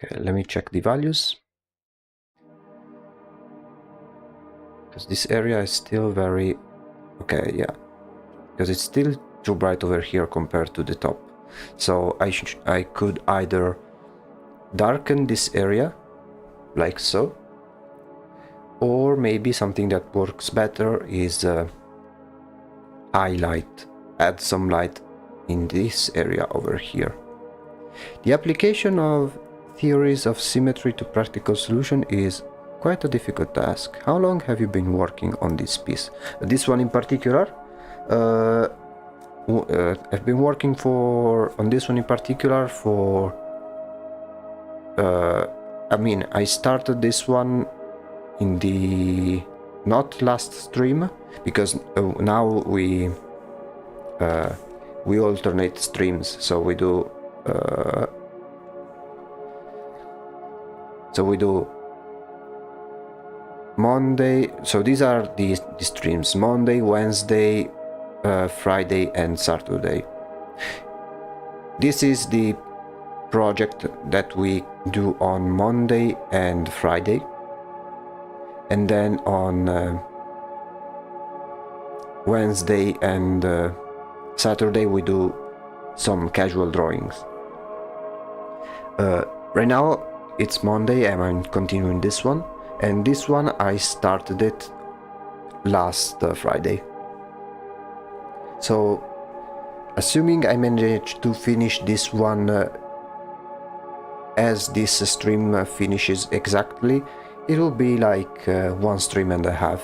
Okay, let me check the values, because this area is still very... Okay, yeah, because it's still too bright over here compared to the top. So I could either darken this area like so, or maybe something that works better is highlight, add some light in this area over here. The application of theories of symmetry to practical solution is quite a difficult task. How long have you been working on this piece? This one in particular? I've been working on this one in particular for... I mean, I started this one in the not last stream, because now we alternate streams, so we do Monday. So these are the streams: Monday, Wednesday, Friday and Saturday. This is the project that we do on Monday and Friday, and then on Wednesday and Saturday we do some casual drawings. Right now it's Monday and I'm continuing this one, and this one I started it last Friday. So assuming I managed to finish this one as this stream finishes exactly, it will be like 1 stream and a half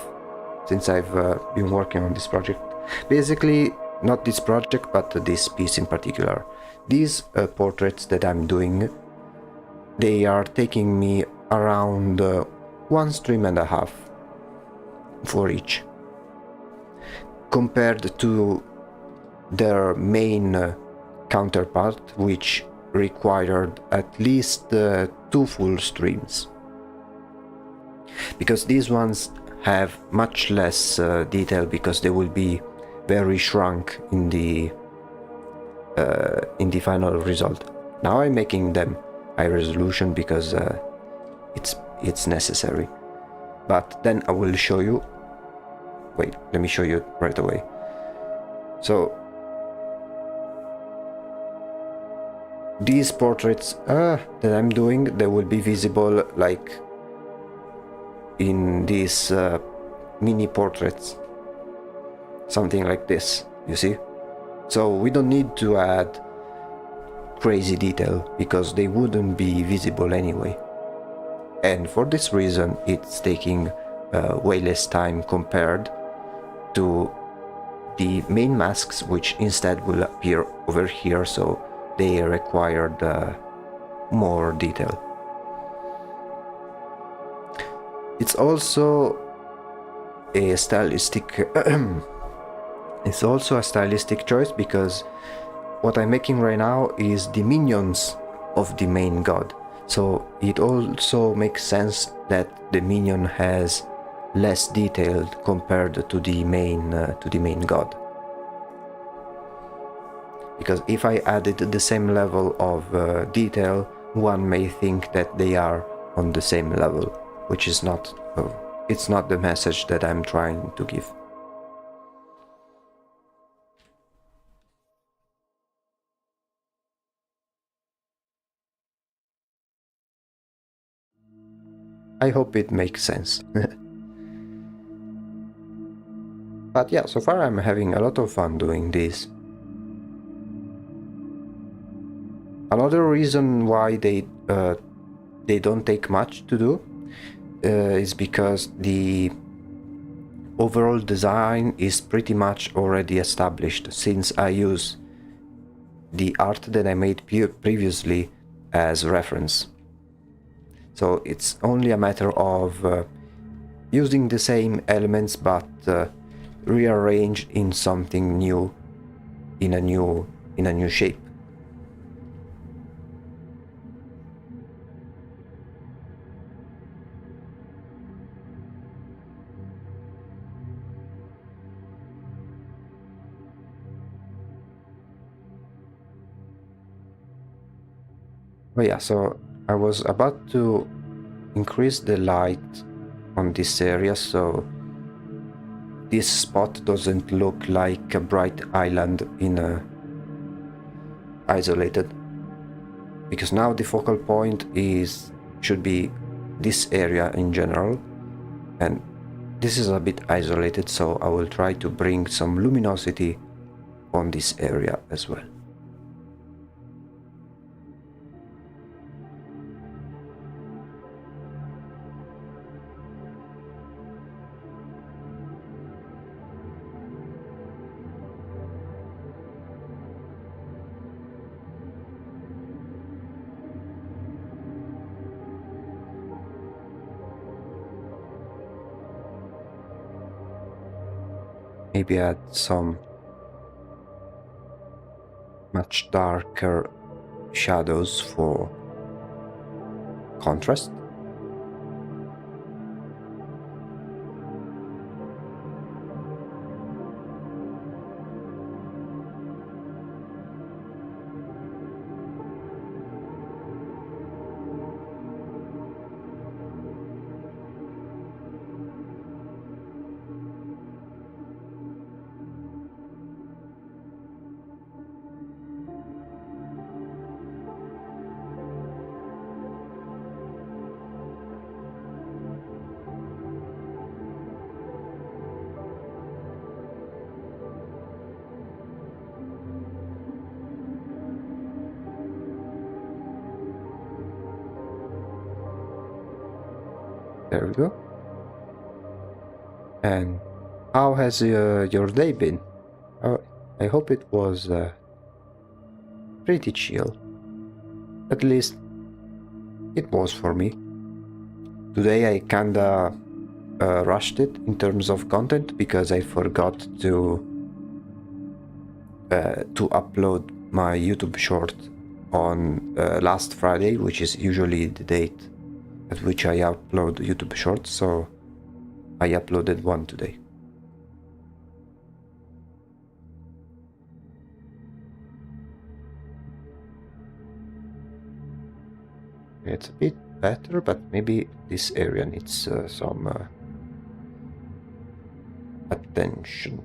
since I've been working on this project. Basically, not this project, but this piece in particular. These portraits that I'm doing, they are taking me around one stream and a half for each, compared to their main counterpart, which required at least 2 full streams, because these ones have much less detail, because they will be very shrunk in the final result. Now I'm making them high resolution because it's necessary, but then I will show you. Wait, let me show you right away. So these portraits that I'm doing, they will be visible like in these mini portraits, something like this, you see? So we don't need to add crazy detail because they wouldn't be visible anyway. And for this reason, it's taking way less time compared to the main masks, which instead will appear over here, so they required more detail. It's also a stylistic it's also a stylistic choice, because what I'm making right now is the minions of the main god, so it also makes sense that the minion has less detail compared to the main god. Because if I added the same level of detail, one may think that they are on the same level, which is not, it's not the message that I'm trying to give. I hope it makes sense. But yeah, so far I'm having a lot of fun doing this. Another reason why they don't take much to do is because the overall design is pretty much already established, since I use the art that I made previously as reference. So it's only a matter of using the same elements but rearranged in something new, in a new shape. Oh yeah, so I was about to increase the light on this area, so this spot doesn't look like a bright island in a isolated, because now the focal point should be this area in general, and this is a bit isolated, so I will try to bring some luminosity on this area as well. Maybe add some much darker shadows for contrast. There we go. And how has your day been? I hope it was pretty chill. At least it was for me. Today I kinda rushed it in terms of content because I forgot to upload my YouTube short on last Friday, which is usually the date at which I upload YouTube shorts, so I uploaded one today. It's a bit better, but maybe this area needs some attention.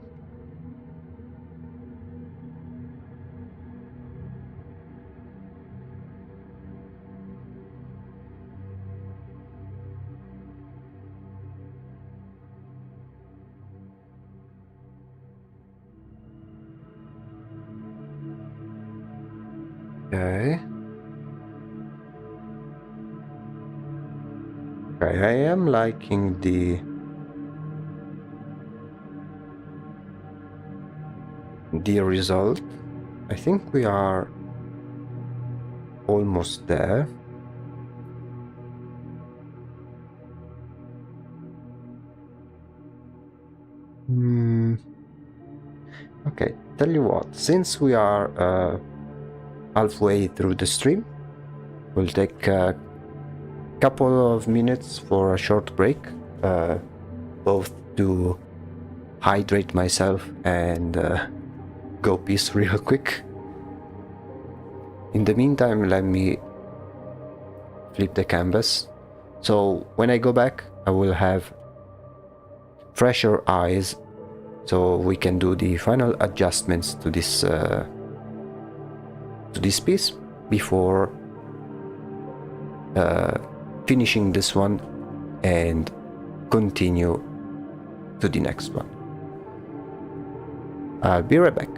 Okay. Okay, I am liking the result. I think we are almost there. Okay, tell you what, since we are halfway through the stream, we'll take a couple of minutes for a short break, both to hydrate myself and go piss real quick. In the meantime, let me flip the canvas. So when I go back, I will have fresher eyes, so we can do the final adjustments to this piece before finishing this one and continue to the next one. I'll be right back.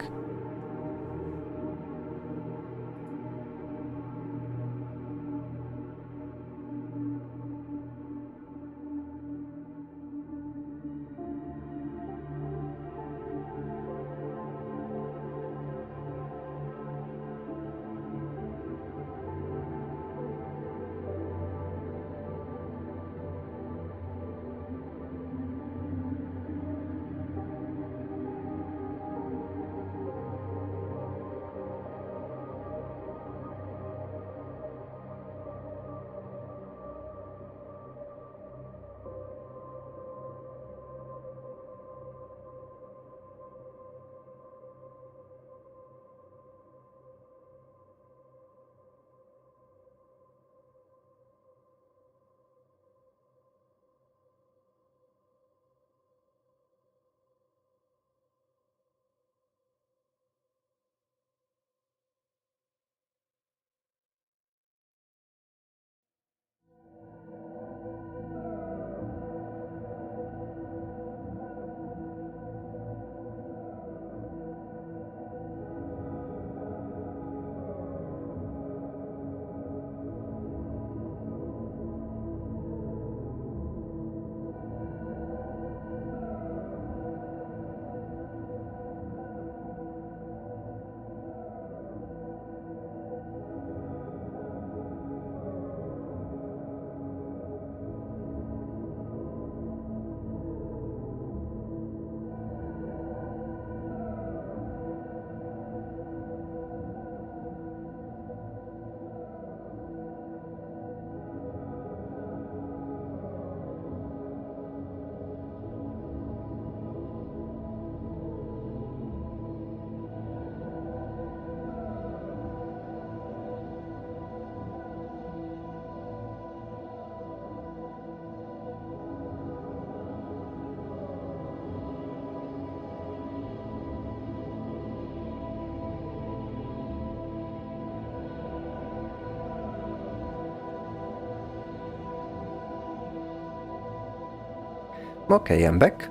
Okay, I'm back.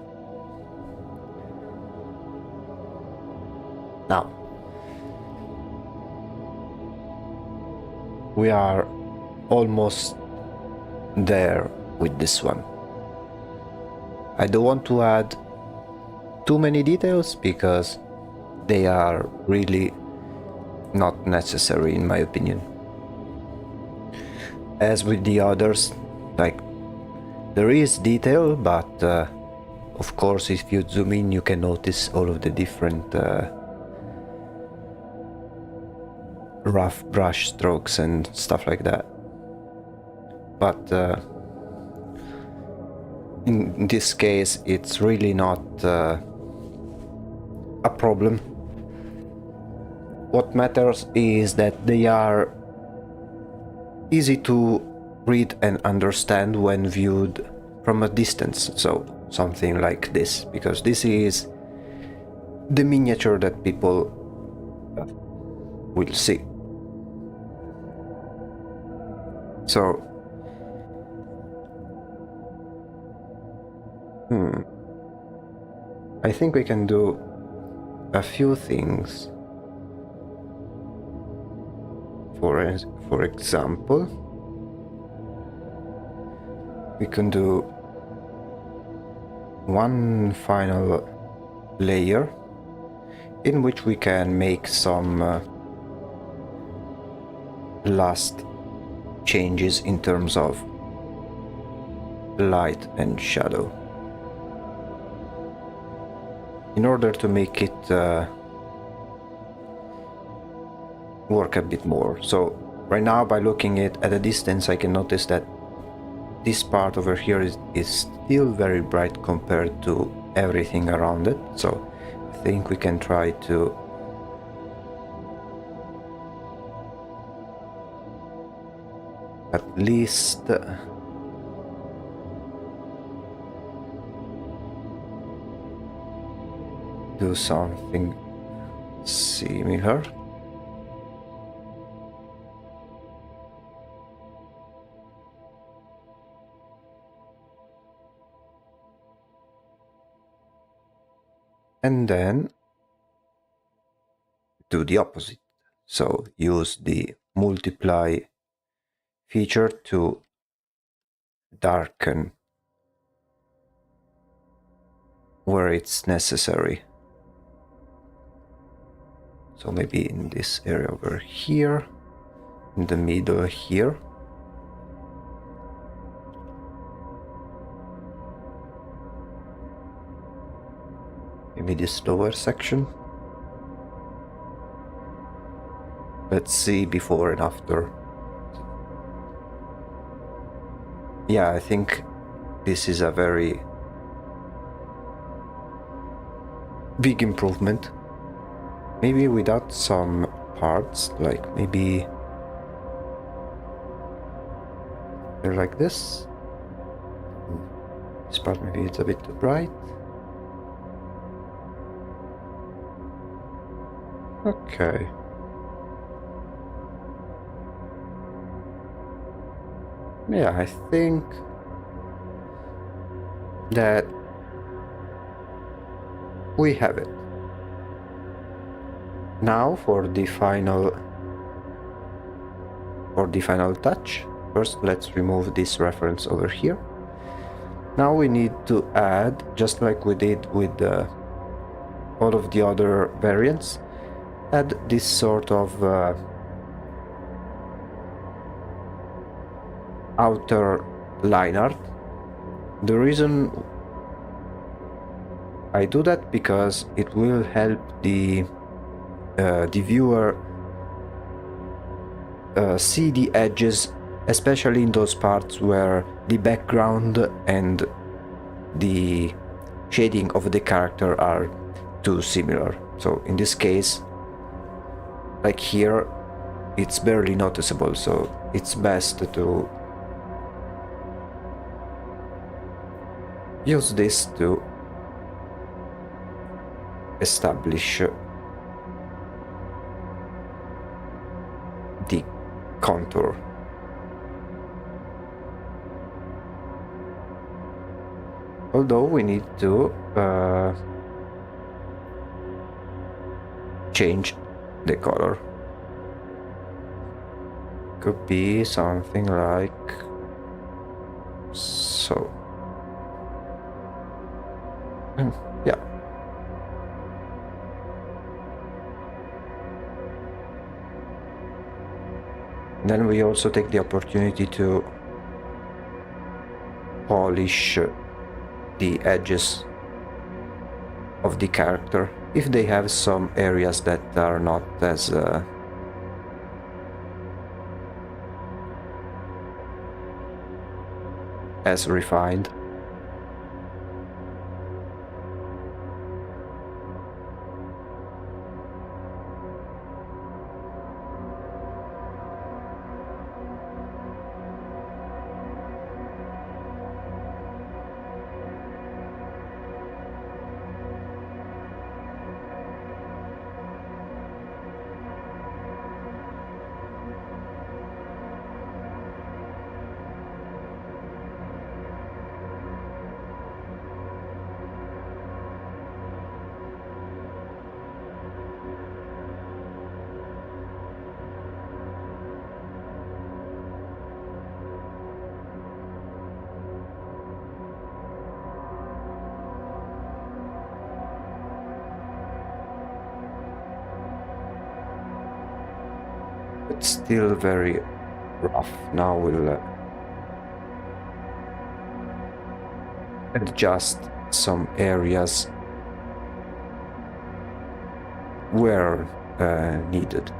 Now, we are almost there with this one. I don't want to add too many details because they are really not necessary in my opinion. As with the others, like there is detail, but of course if you zoom in you can notice all of the different rough brush strokes and stuff like that. But in this case it's really not a problem. What matters is that they are easy to read and understand when viewed from a distance, so something like this, because this is the miniature that people will see. So I think we can do a few things. For example, we can do one final layer in which we can make some last changes in terms of light and shadow, in order to make it work a bit more. So right now, by looking at a distance, I can notice that this part over here is still very bright compared to everything around it. So I think we can try to at least do something similar. And then do the opposite. So use the multiply feature to darken where it's necessary. So maybe in this area over here, in the middle here. Maybe this lower section. Let's see before and after. Yeah, I think this is a very big improvement. Maybe without some parts, like maybe they're like this. This part maybe it's a bit too bright. Okay. Yeah, I think that we have it. Now for the final touch. First, let's remove this reference over here. Now we need to add, just like we did with all of the other variants, add this sort of outer line art. The reason I do that because it will help the viewer see the edges, especially in those parts where the background and the shading of the character are too similar. So in this case, like here, it's barely noticeable, so it's best to use this to establish the contour. Although we need to change the color. Could be something like so. Yeah. Then we also take the opportunity to polish the edges of the character if they have some areas that are not as refined. It's still very rough. Now we'll adjust some areas where needed.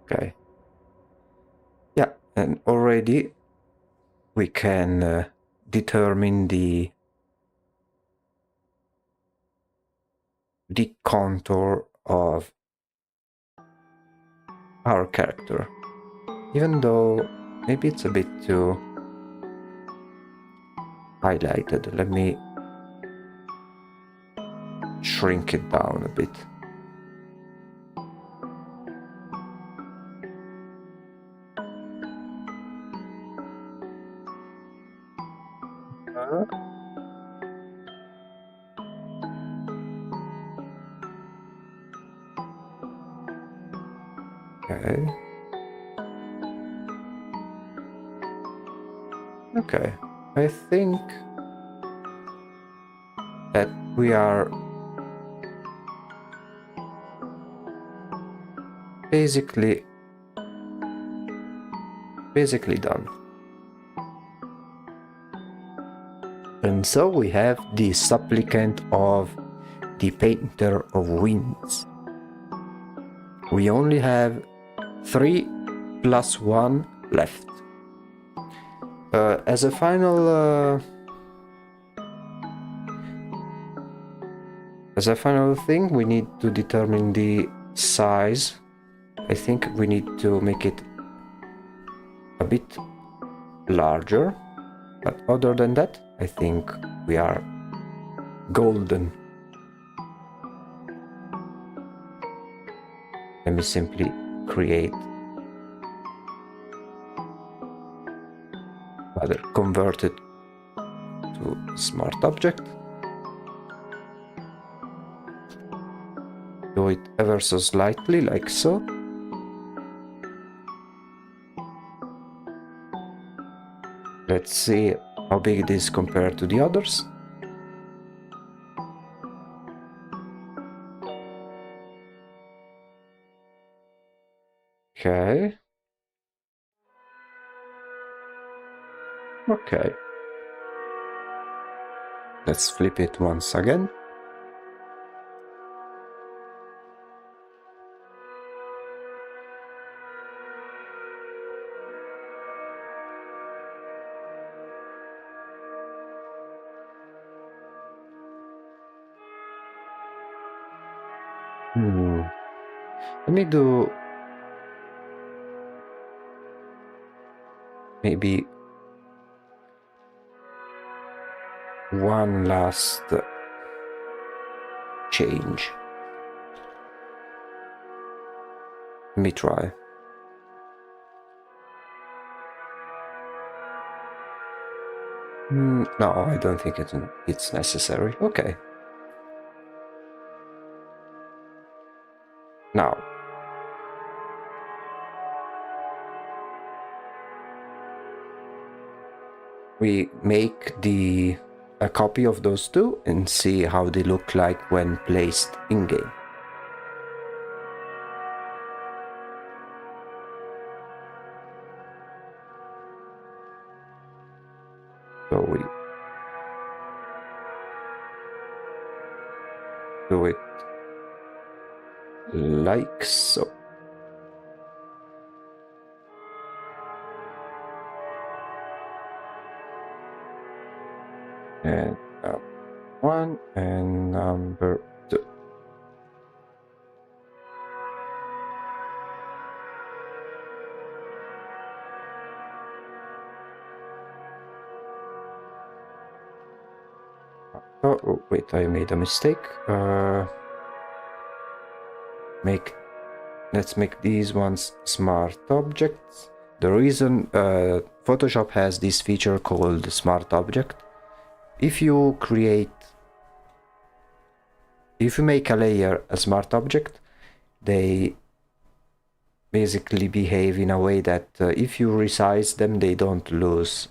Okay. Yeah, and already we can determine the contour of our character, even though maybe it's a bit too highlighted. Let me shrink it down a bit. Okay. Okay. I think that we are basically done. And so we have the supplicant of the Painter of Winds. We only have 3 plus 1 left. As a final thing, we need to determine the size. I think we need to make it a bit larger, but other than that, I think we are golden. Let me simply create, rather convert it to smart object. Do it ever so slightly, like so. Let's see how big it is compared to the others. Okay. Okay. Let's flip it once again. Let me do maybe one last change. Let me try. No, I don't think it's necessary. Okay. Now, we make a copy of those two and see how they look like when placed in game. So we do it like so. And one and number two. Oh, wait, I made a mistake. Let's make these ones smart objects. The reason Photoshop has this feature called smart object. If you make a layer a smart object, they basically behave in a way that if you resize them, they don't lose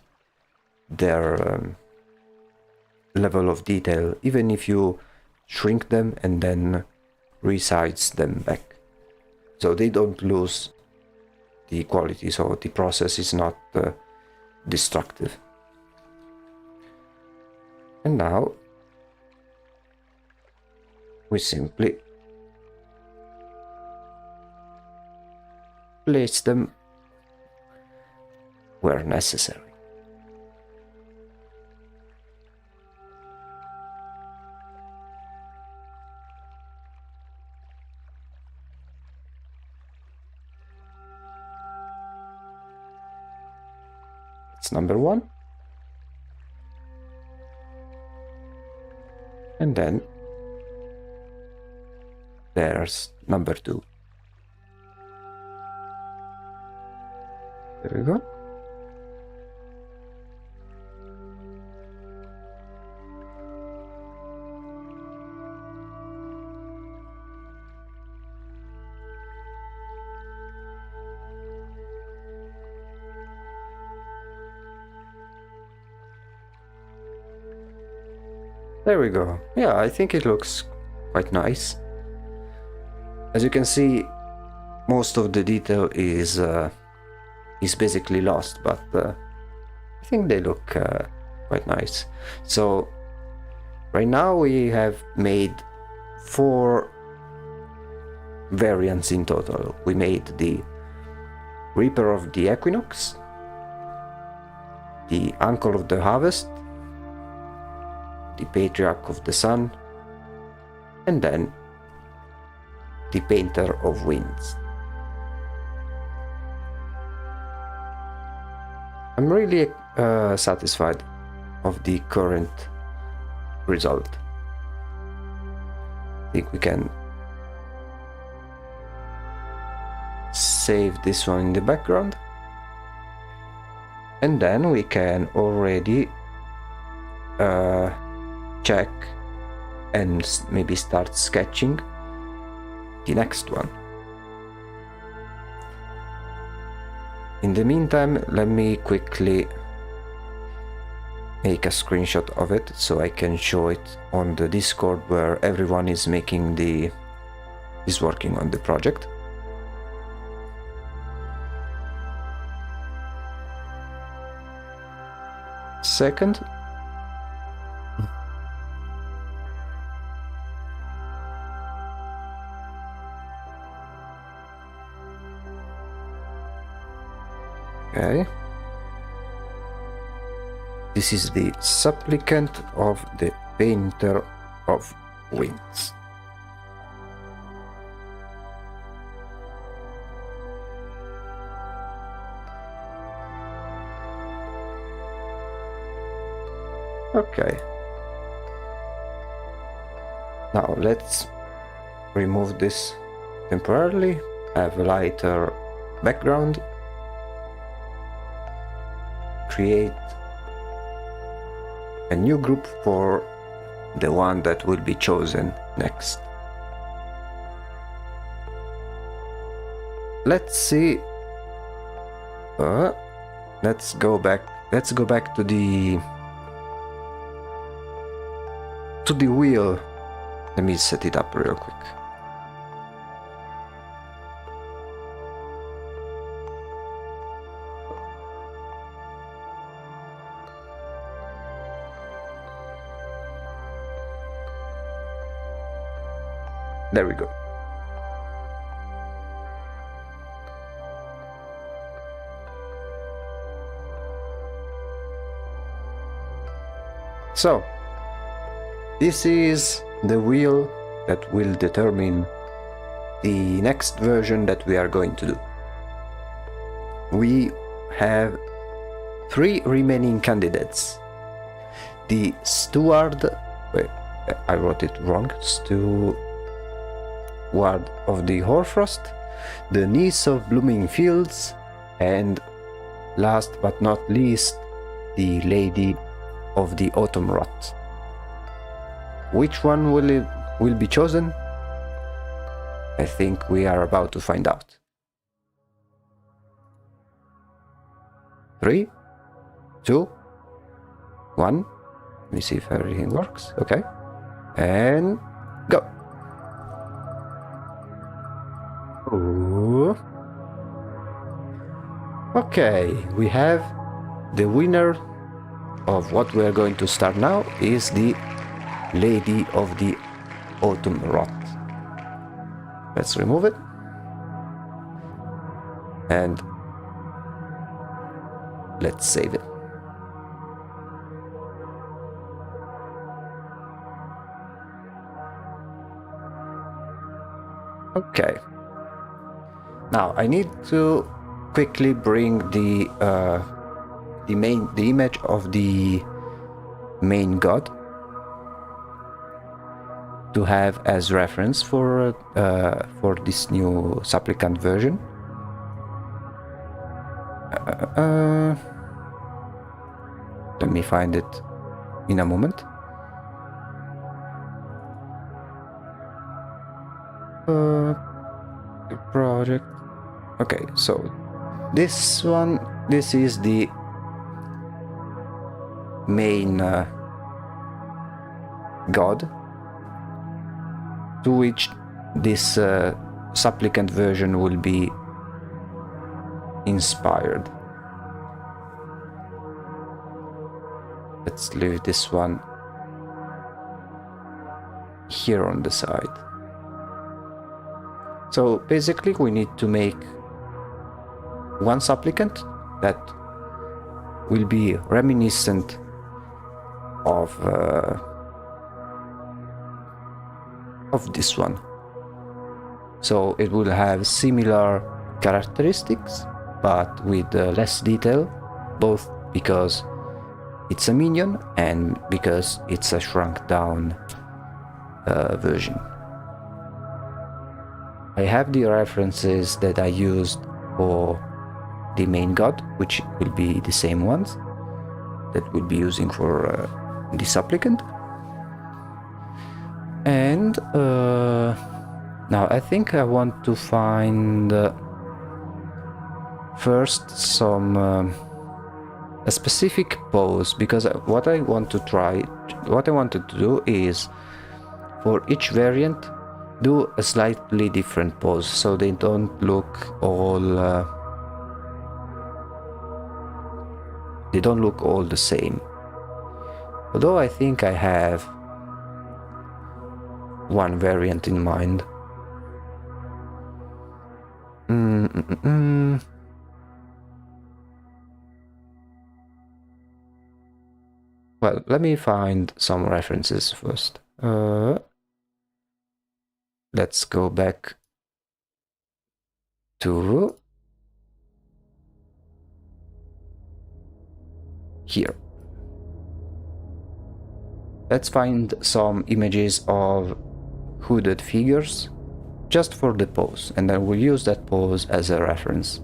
their level of detail, even if you shrink them and then resize them back. So they don't lose the quality, so the process is not destructive. And now we simply place them where necessary. That's number one. And then there's number two. There we go. There we go. Yeah, I think it looks quite nice. As you can see, most of the detail is basically lost, but I think they look quite nice. So right now we have made 4 variants in total. We made the Reaper of the Equinox, the Uncle of the Harvest, the Patriarch of the Sun, and then the Painter of Winds. I'm really satisfied of the current result. I think we can save this one in the background, and then we can already check and maybe start sketching the next one. In the meantime, let me quickly make a screenshot of it so I can show it on the Discord where everyone is working on the project. Second, okay, this is the Supplicant of the Painter of Winds. Okay, now let's remove this temporarily, have a lighter background, create a new group for the one that will be chosen next. let's see. Let's go back. Let's go back to the wheel. Let me set it up real quick. There we go. So, this is the wheel that will determine the next version that we are going to do. We have 3 remaining candidates. The steward, wait, I wrote it wrong, steward of the Hoarfrost, the niece of blooming fields, and last but not least, the lady of the autumn rot. Which one will be chosen? I think we are about to find out. 3, 2, 1. Let me see if everything works. Okay. And go. Ooh. Okay, we have the winner of what we are going to start now is the Lady of the Autumn Rot. Let's remove it. And let's save it. Okay. Now I need to quickly bring the image of the main god to have as reference for this new supplicant version. Let me find it in a moment. Project. Okay, so this is the main god to which this supplicant version will be inspired. Let's leave this one here on the side. So basically we need to make one supplicant that will be reminiscent of this one. So it will have similar characteristics but with less detail, both because it's a minion and because it's a shrunk down version. I have the references that I used for the main god, which will be the same ones that we'll be using for the supplicant. And now I think I want to find first some a specific pose, because what I wanted to do is for each variant do a slightly different pose so they don't look all the same. Although I think I have one variant in mind. Well, let me find some references first. Let's go back to here. Let's find some images of hooded figures just for the pose, and then we'll use that pose as a reference.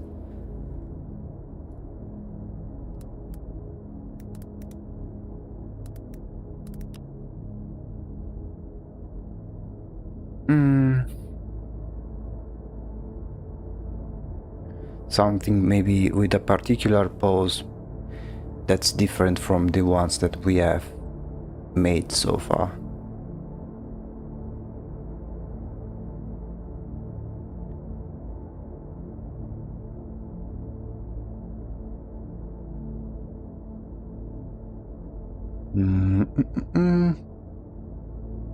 something maybe with a particular pose that's different from the ones that we have made so far.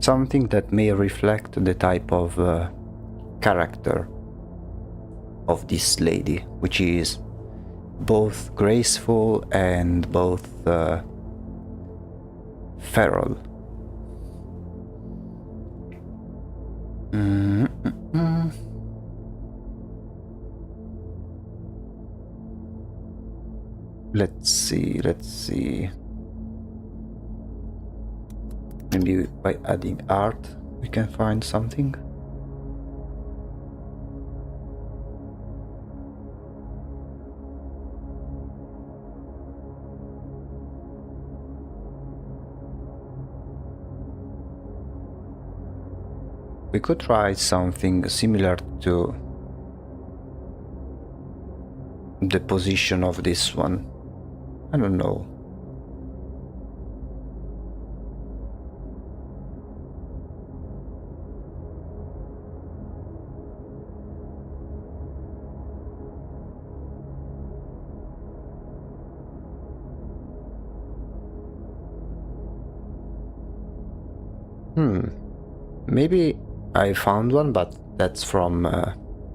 Something that may reflect the type of character of this lady, which is both graceful and both feral. Let's see. Maybe by adding art we can find something. We could try something similar to the position of this one. I don't know. Maybe I found one, but that's from a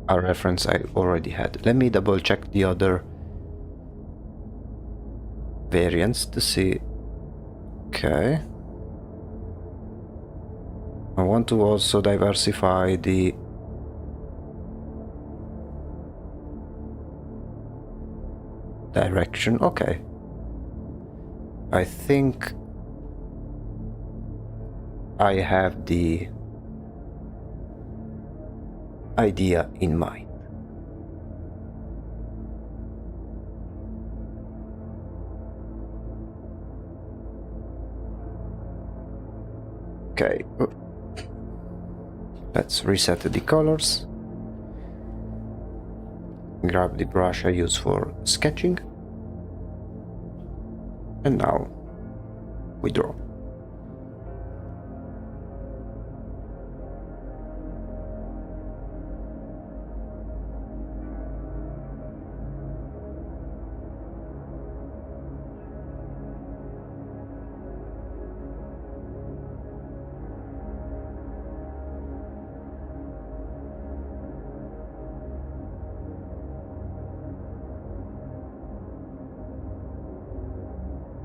reference I already had. Let me double check the other variants to see. Okay. I want to also diversify the direction. Okay. I think I have the idea in mind. Okay, let's reset the colors. Grab the brush I use for sketching. And now we draw.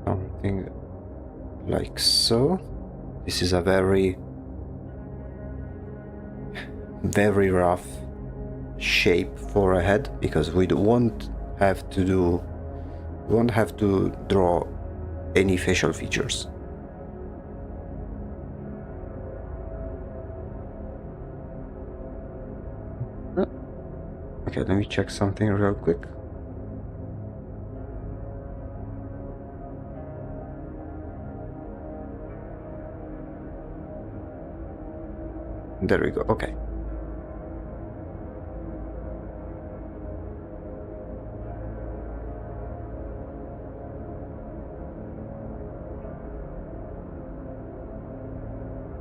Something like so. This is a very rough shape for a head, because we won't have to draw any facial features. Okay, let me check something real quick. There we go, okay.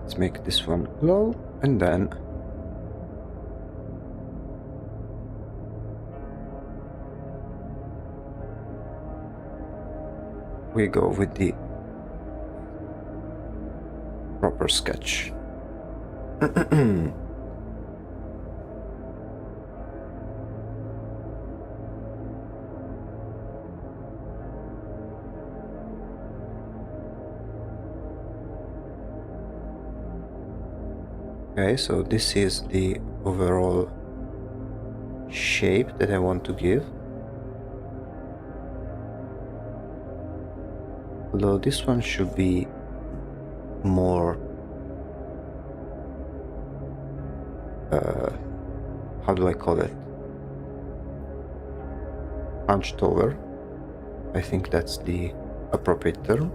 Let's make this one glow, and then we go with the proper sketch. Okay, so this is the overall shape that I want to give. Although this one should be more how do I call it? Hunched over. I think that's the appropriate term.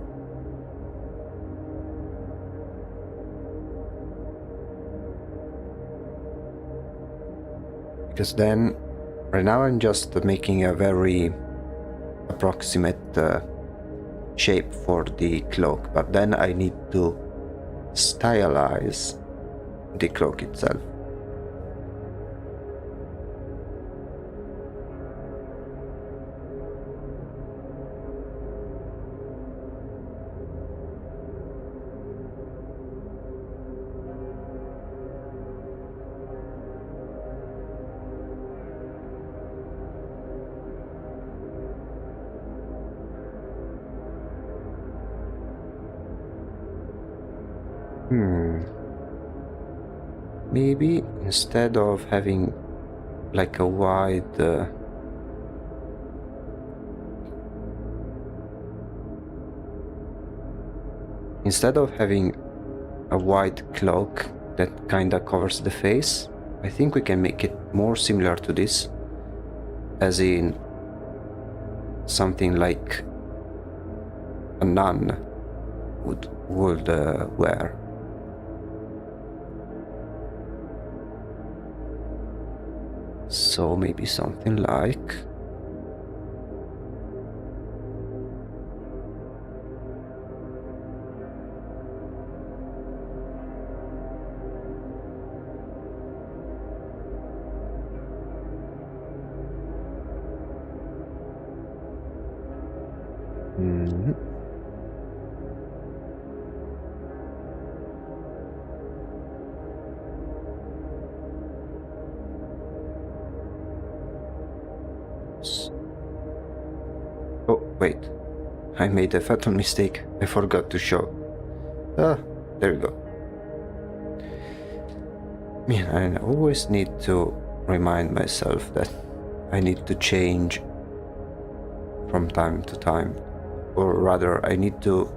Because then Right now I'm just making a very approximate shape for the cloak, but then I need to stylize the cloak itself. Maybe instead of having like a wide instead of having a wide cloak that kinda covers the face, I think we can make it more similar to this, as in something like a nun would wear. So maybe something like oh wait, I made a fatal mistake. I forgot to show. Ah, there we go. Man, I always need to remind myself that I need to change from time to time, or rather I need to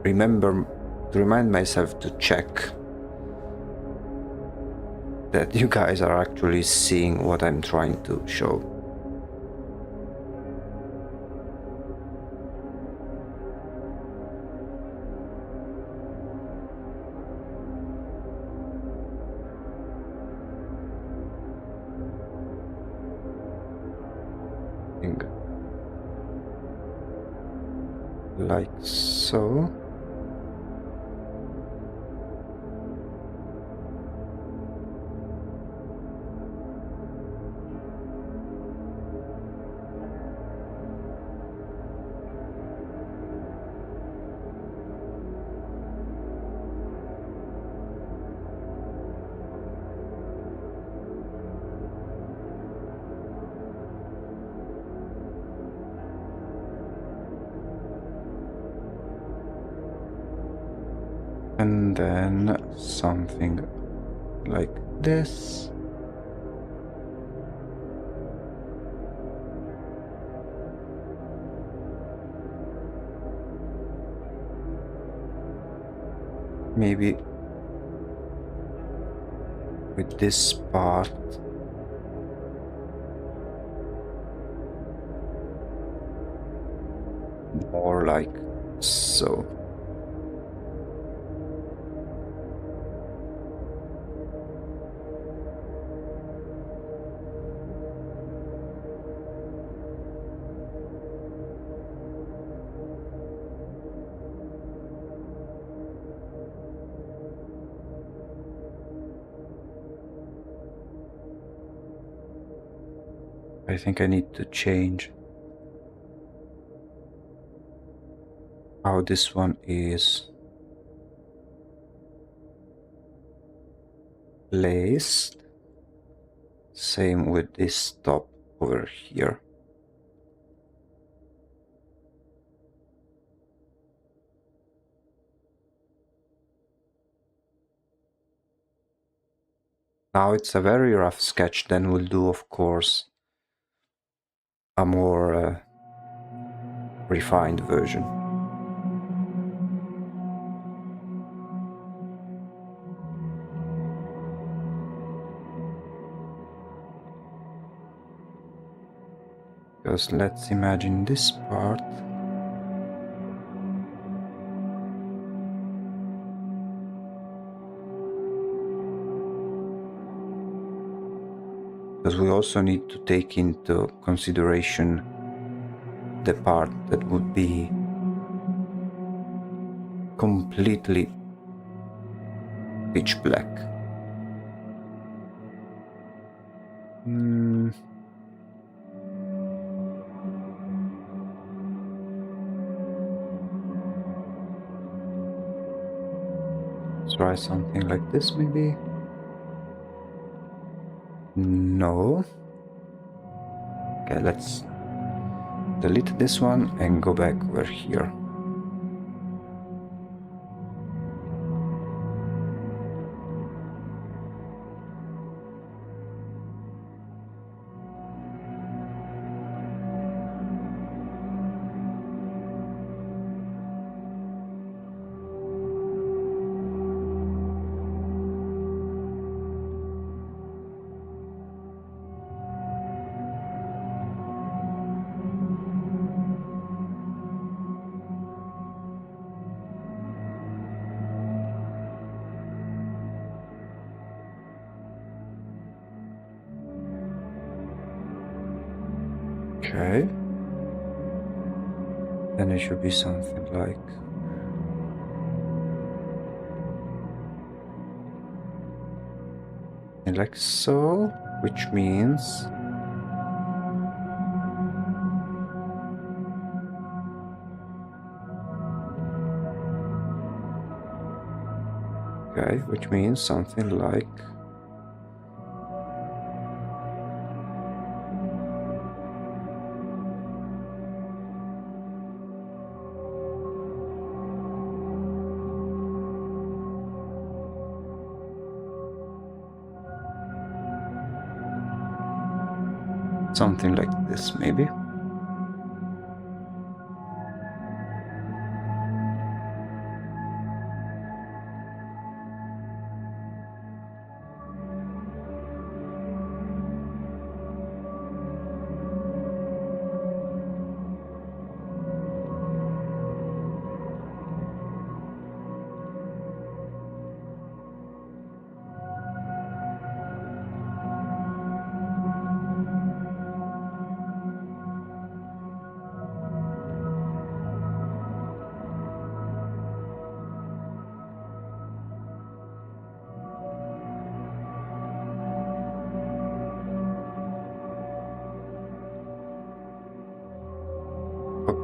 remind myself to check that you guys are actually seeing what I'm trying to show. Like so. And then something like this. Maybe with this part more like so. I think I need to change how this one is placed. Same with this top over here. Now it's a very rough sketch, then we'll do, of course, a more refined version. Because let's imagine this part. because we also need to take into consideration the part that would be completely pitch black. Try something like this, maybe? No. Okay, let's delete this one and go back over here. Okay. Then it should be something like so, which means something like this, maybe.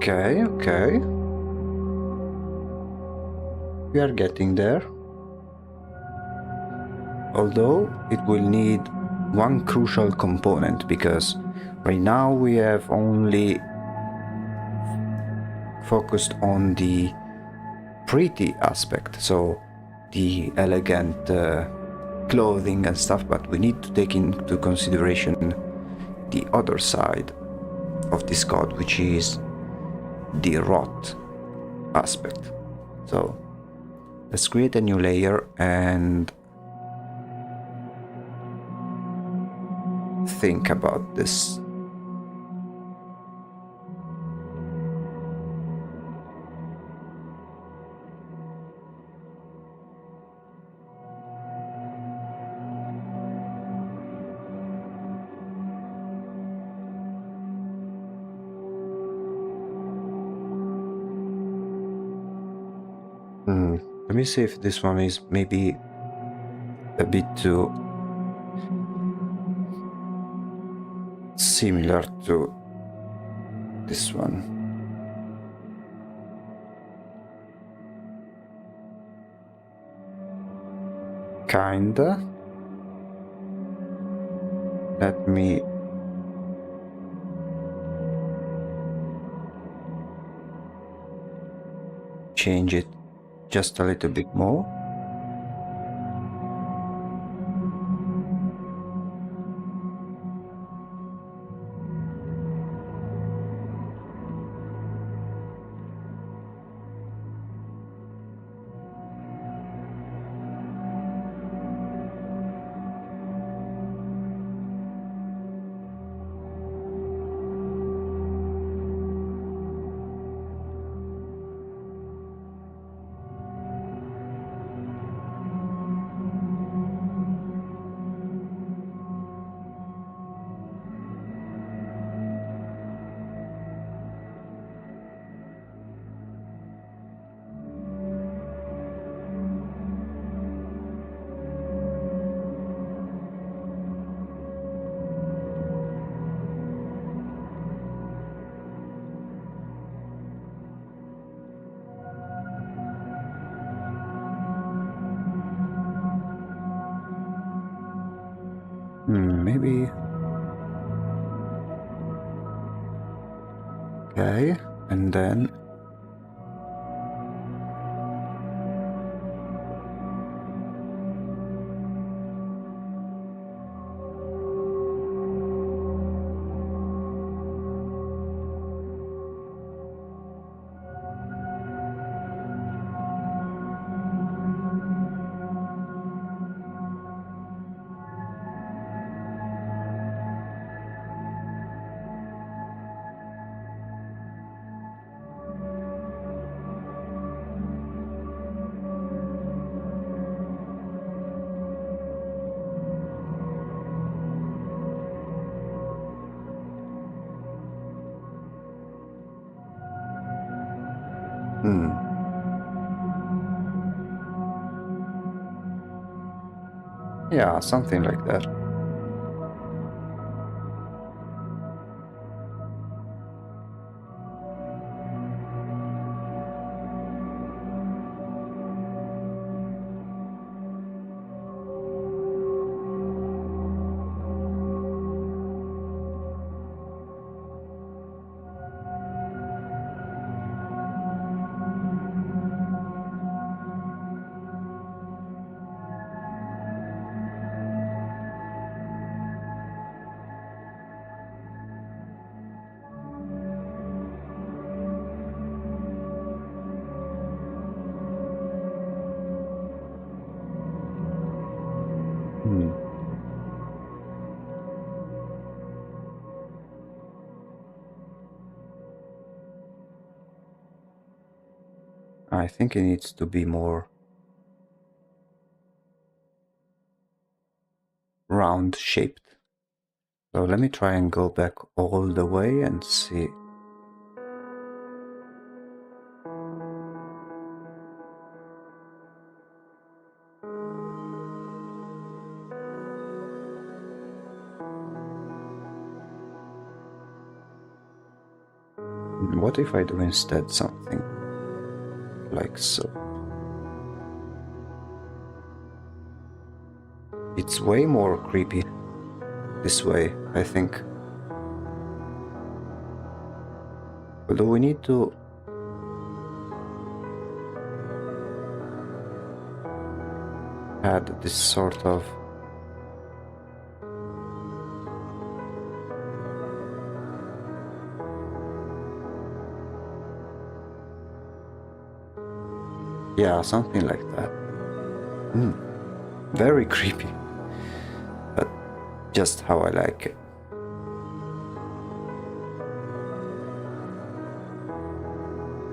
Okay. We are getting there. Although it will need one crucial component, because right now we have only focused on the pretty aspect, so the elegant clothing and stuff, but we need to take into consideration the other side of this god, which is the rot aspect. So let's create a new layer and think about this. Let me see if this one is maybe a bit too similar to this one. Kinda. Let me change it just a little bit more. Maybe. Okay, and then. Yeah, something like that. I think it needs to be more round shaped. So let me try and go back all the way and see. What if I do instead something like so? It's way more creepy this way, I think. Although we need to add this sort of yeah, something like that. Very creepy, but just how I like it.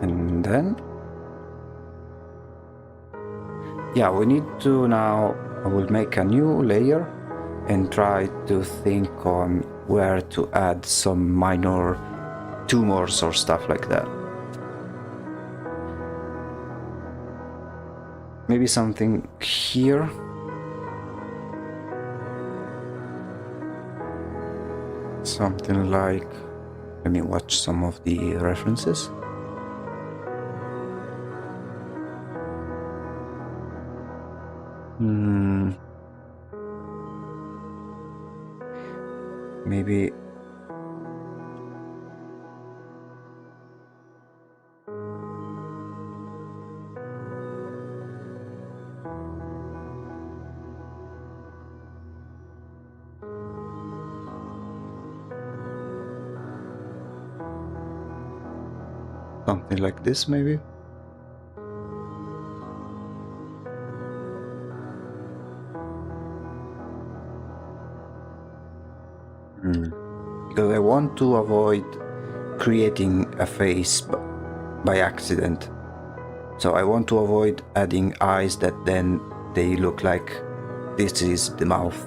And then yeah, we need to now, I will make a new layer and try to think on where to add some minor tumors or stuff like that. Maybe something here. Something like, let me watch some of the references. Maybe something like this, maybe. Because I want to avoid creating a face by accident. So I want to avoid adding eyes that then they look like this is the mouth.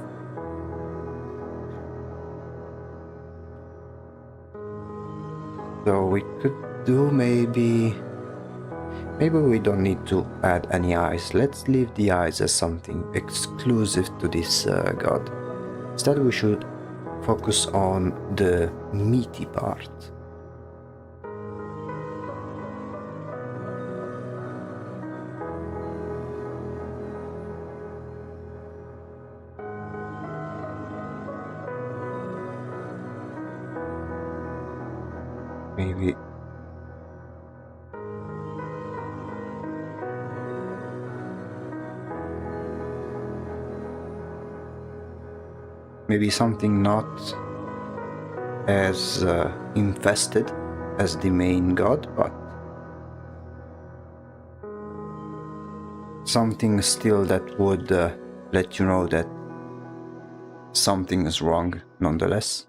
So we could do maybe we don't need to add any eyes. Let's leave the eyes as something exclusive to this god. Instead we should focus on the meaty part. Maybe something not as infested as the main god, but something still that would let you know that something is wrong nonetheless.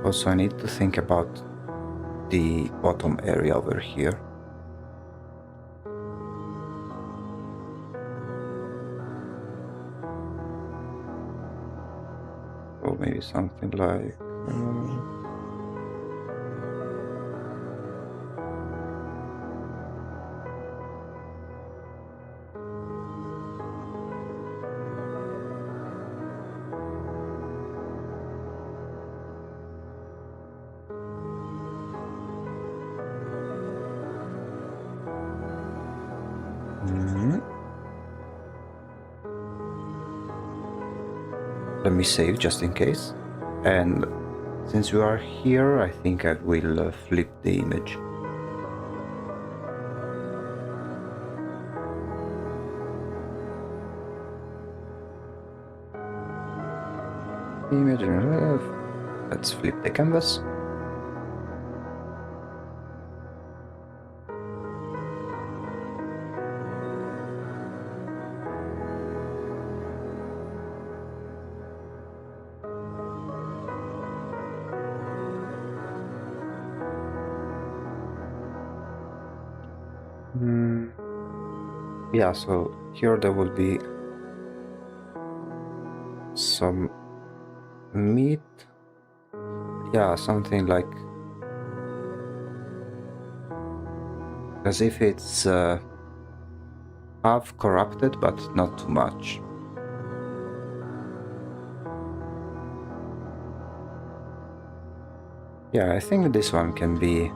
Also, I need to think about the bottom area over here. Or maybe something like... Let me save just in case. And since we are here, I think I will flip the image. Image, let's flip the canvas. Yeah, so here there will be some meat. Yeah, something like as if it's half corrupted, but not too much. Yeah, I think this one can be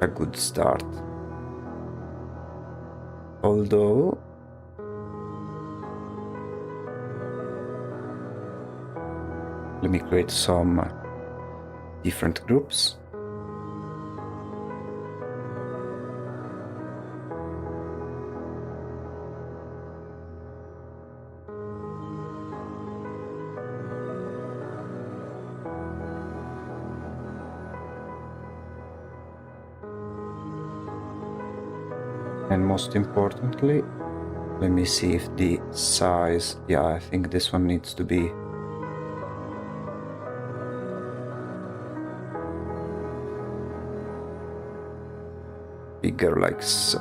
a good start. Although let me create some different groups. And most importantly, let me see if the size, yeah, I think this one needs to be bigger, like so.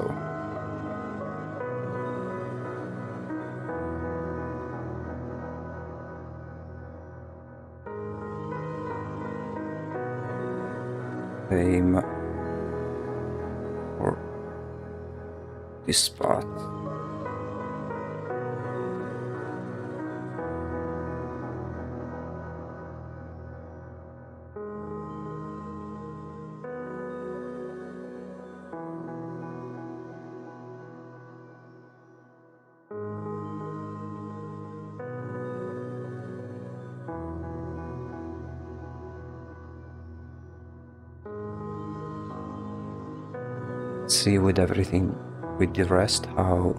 Same for this spot. See with everything, with the rest, how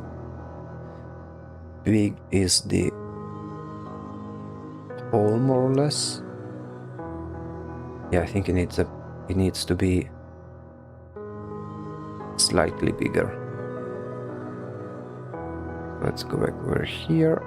big is the hole more or less. Yeah, I think it needs to be slightly bigger. Let's go back over here.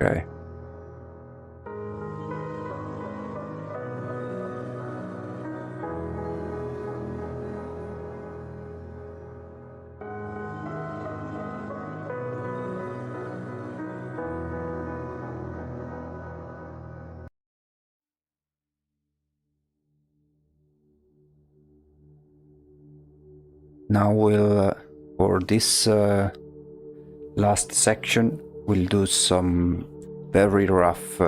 Okay. Now we'll, for this last section, we'll do some very rough,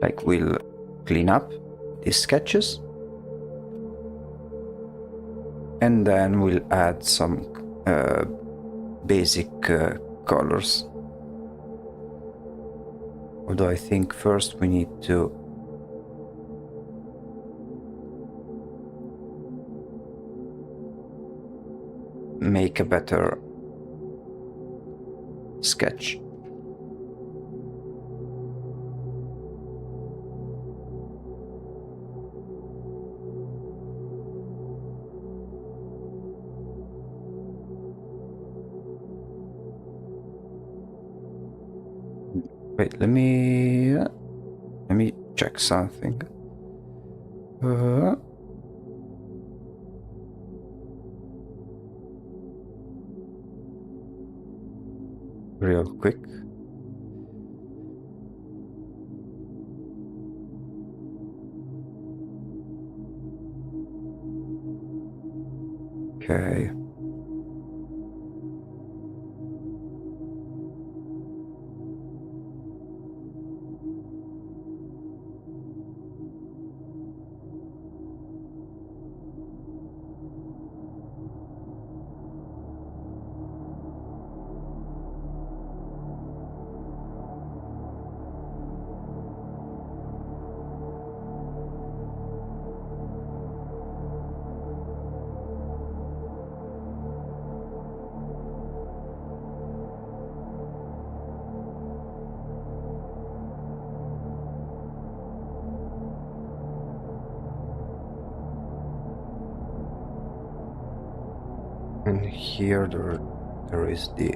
like we'll clean up these sketches. And then we'll add some basic colors. Although I think first we need to make a better sketch. Wait, let me check something. Real quick. Okay. And here there is the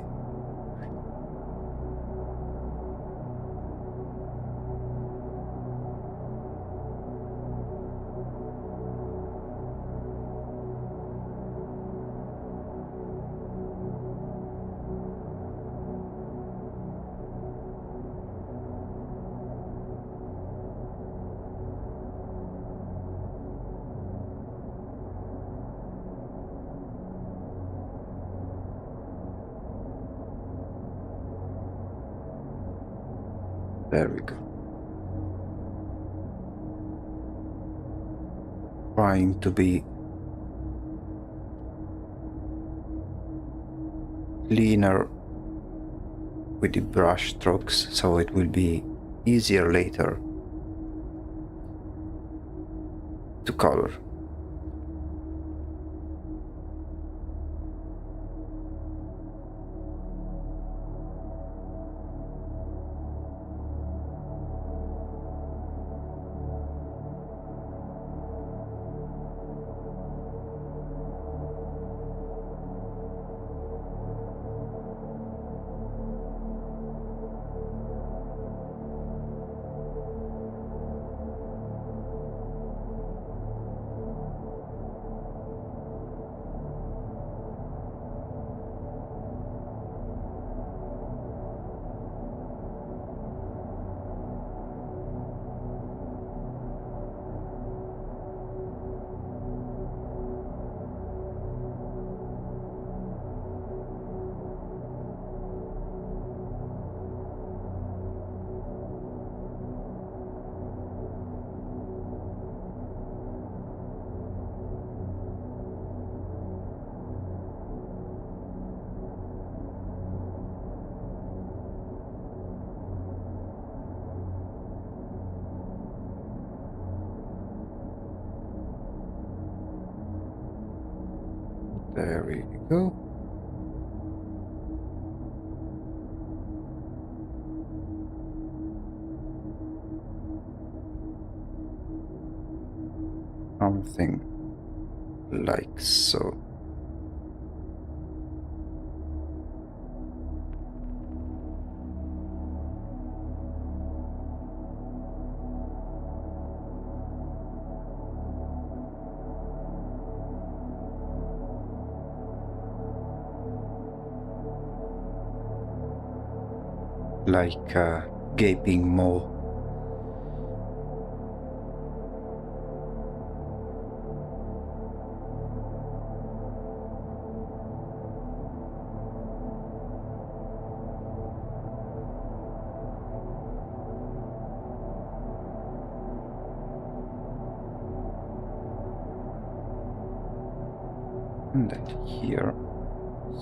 there we go. Trying to be cleaner with the brush strokes so it will be easier later to color. There we go. Something like so. Like a gaping maw. And then here,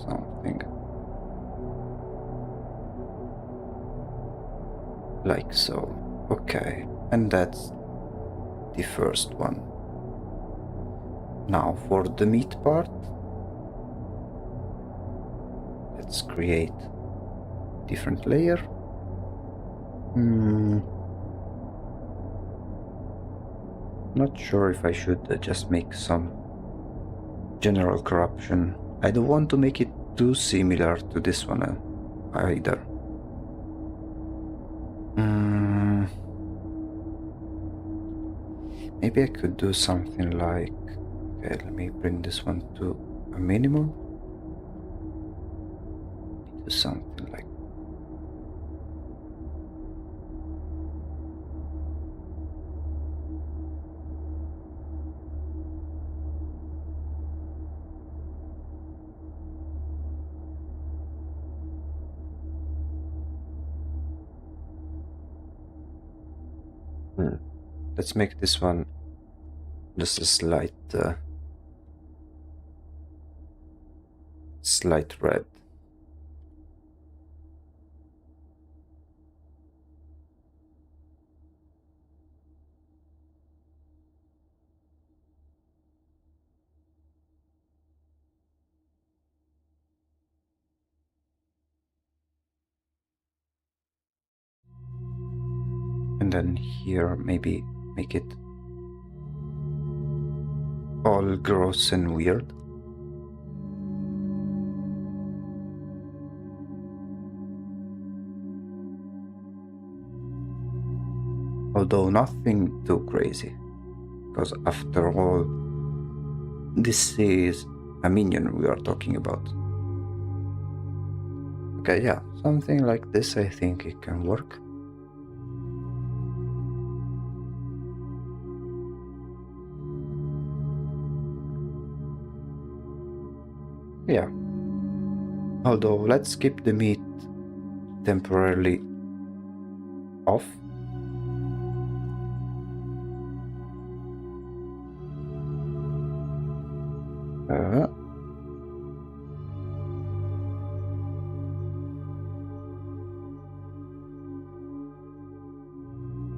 something like so. Okay, and that's the first one. Now for the meat part, let's create different layer. Not sure if I should just make some general corruption. I don't want to make it too similar to this one either. Maybe I could do something like, okay, let me bring this one to a minimum. Do something like let's make this one just a slight red. And then here maybe make it all gross and weird. Although nothing too crazy, because after all, this is a minion we are talking about. Okay, yeah, something like this, I think it can work. Yeah. Although, let's keep the meat temporarily off.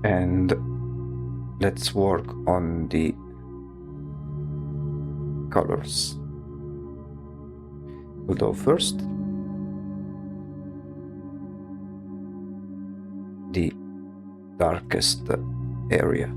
And let's work on the colors. Although first, the darkest area.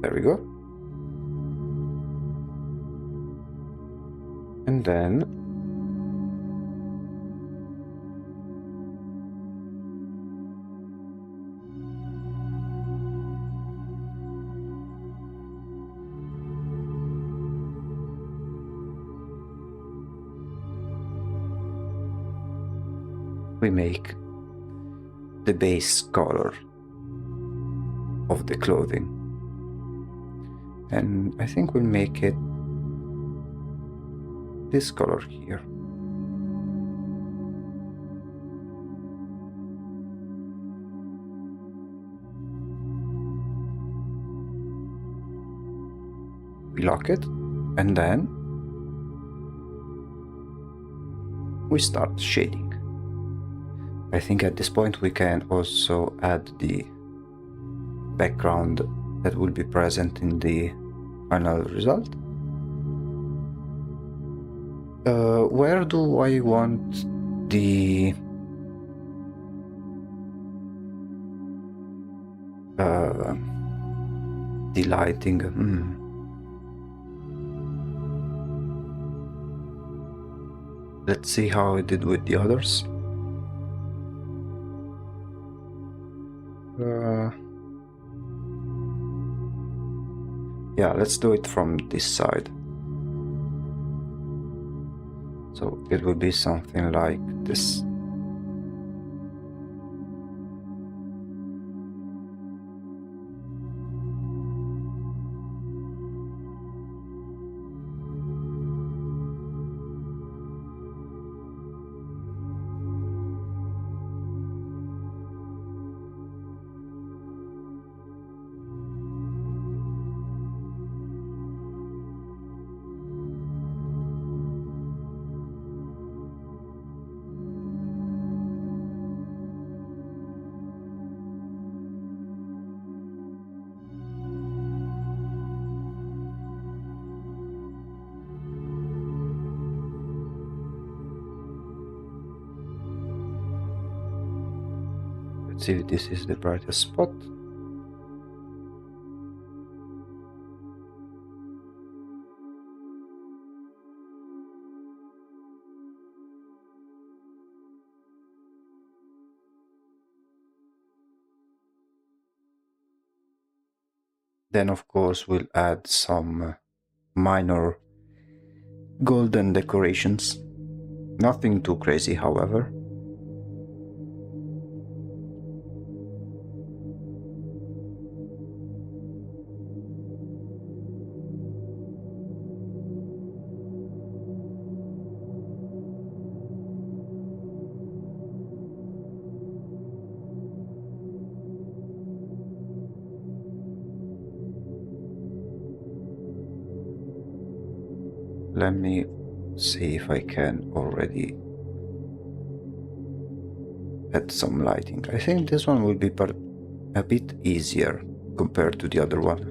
There we go. And then we make the base color of the clothing. And I think we'll make it this color here. We lock it, and then we start shading. I think at this point we can also add the background that will be present in the final result. Where do I want the lighting? Let's see how I did with the others. Yeah, let's do it from this side. So it will be something like this. Let's see if this is the brightest spot. Then of course we'll add some minor golden decorations. Nothing too crazy, however. Let me see if I can already add some lighting. I think this one will be a bit easier compared to the other one.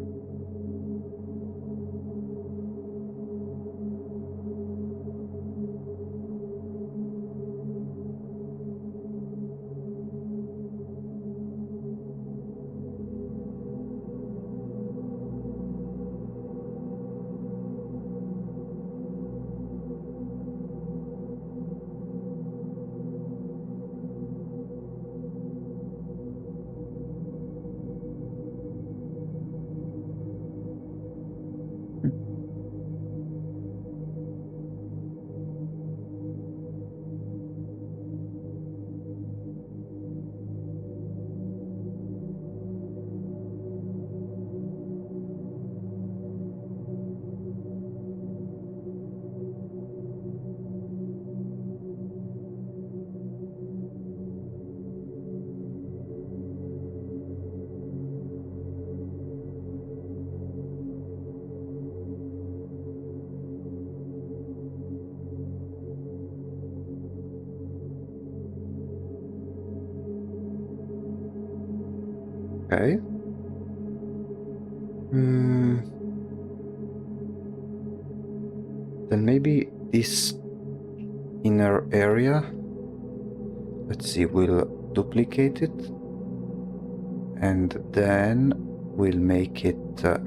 Okay. Then maybe this inner area, let's see, we'll duplicate it and then we'll make it a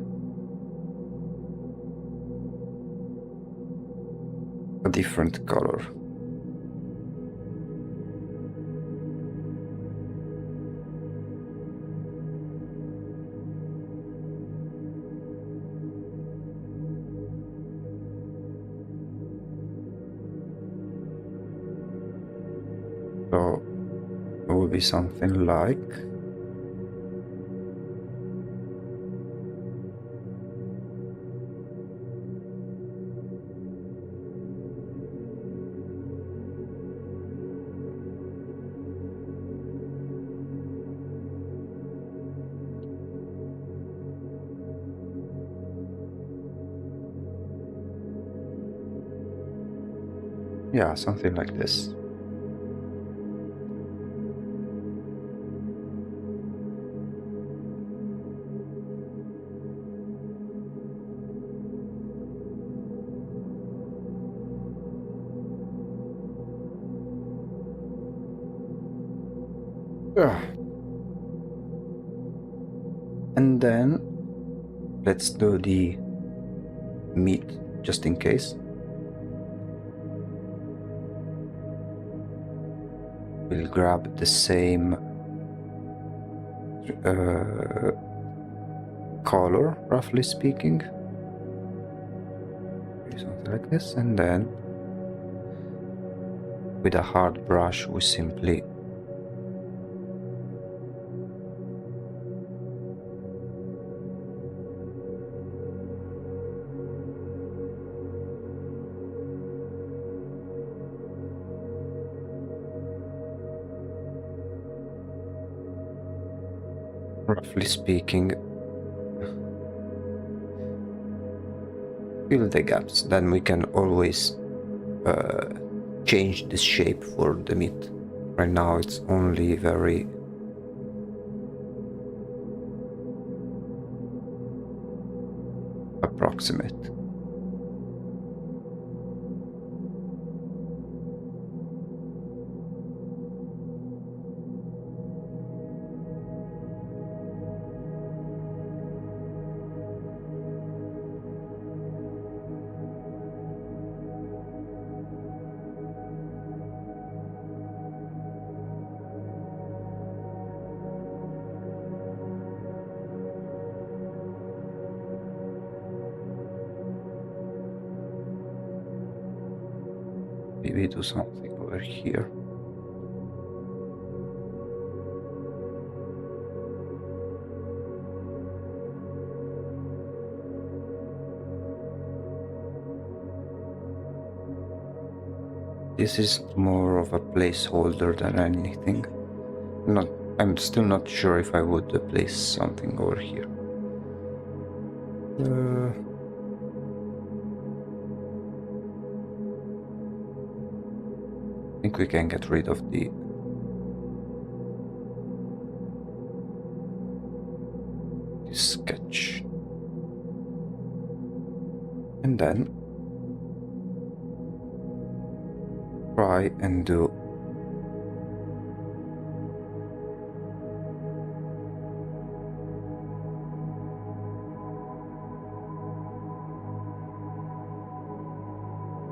different color. So it will be something like yeah, something like this. And then let's do the meat just in case. We'll grab the same color, roughly speaking. Something like this, and then with a hard brush we simply fill the gaps. Then we can always change this shape for the meat. Right now it's only very approximate. maybe do something over here. This is more of a placeholder than anything. I'm still not sure if I would place something over here. I think we can get rid of the sketch. And then try and do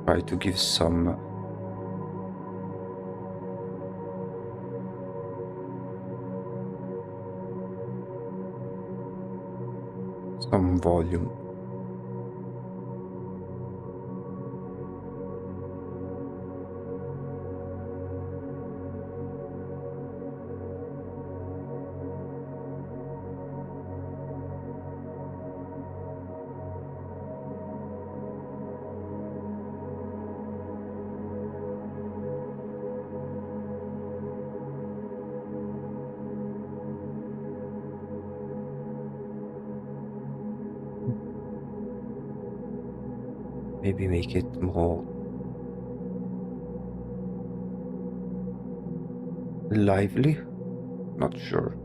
try to give some volume. Maybe make it more lively? Not sure.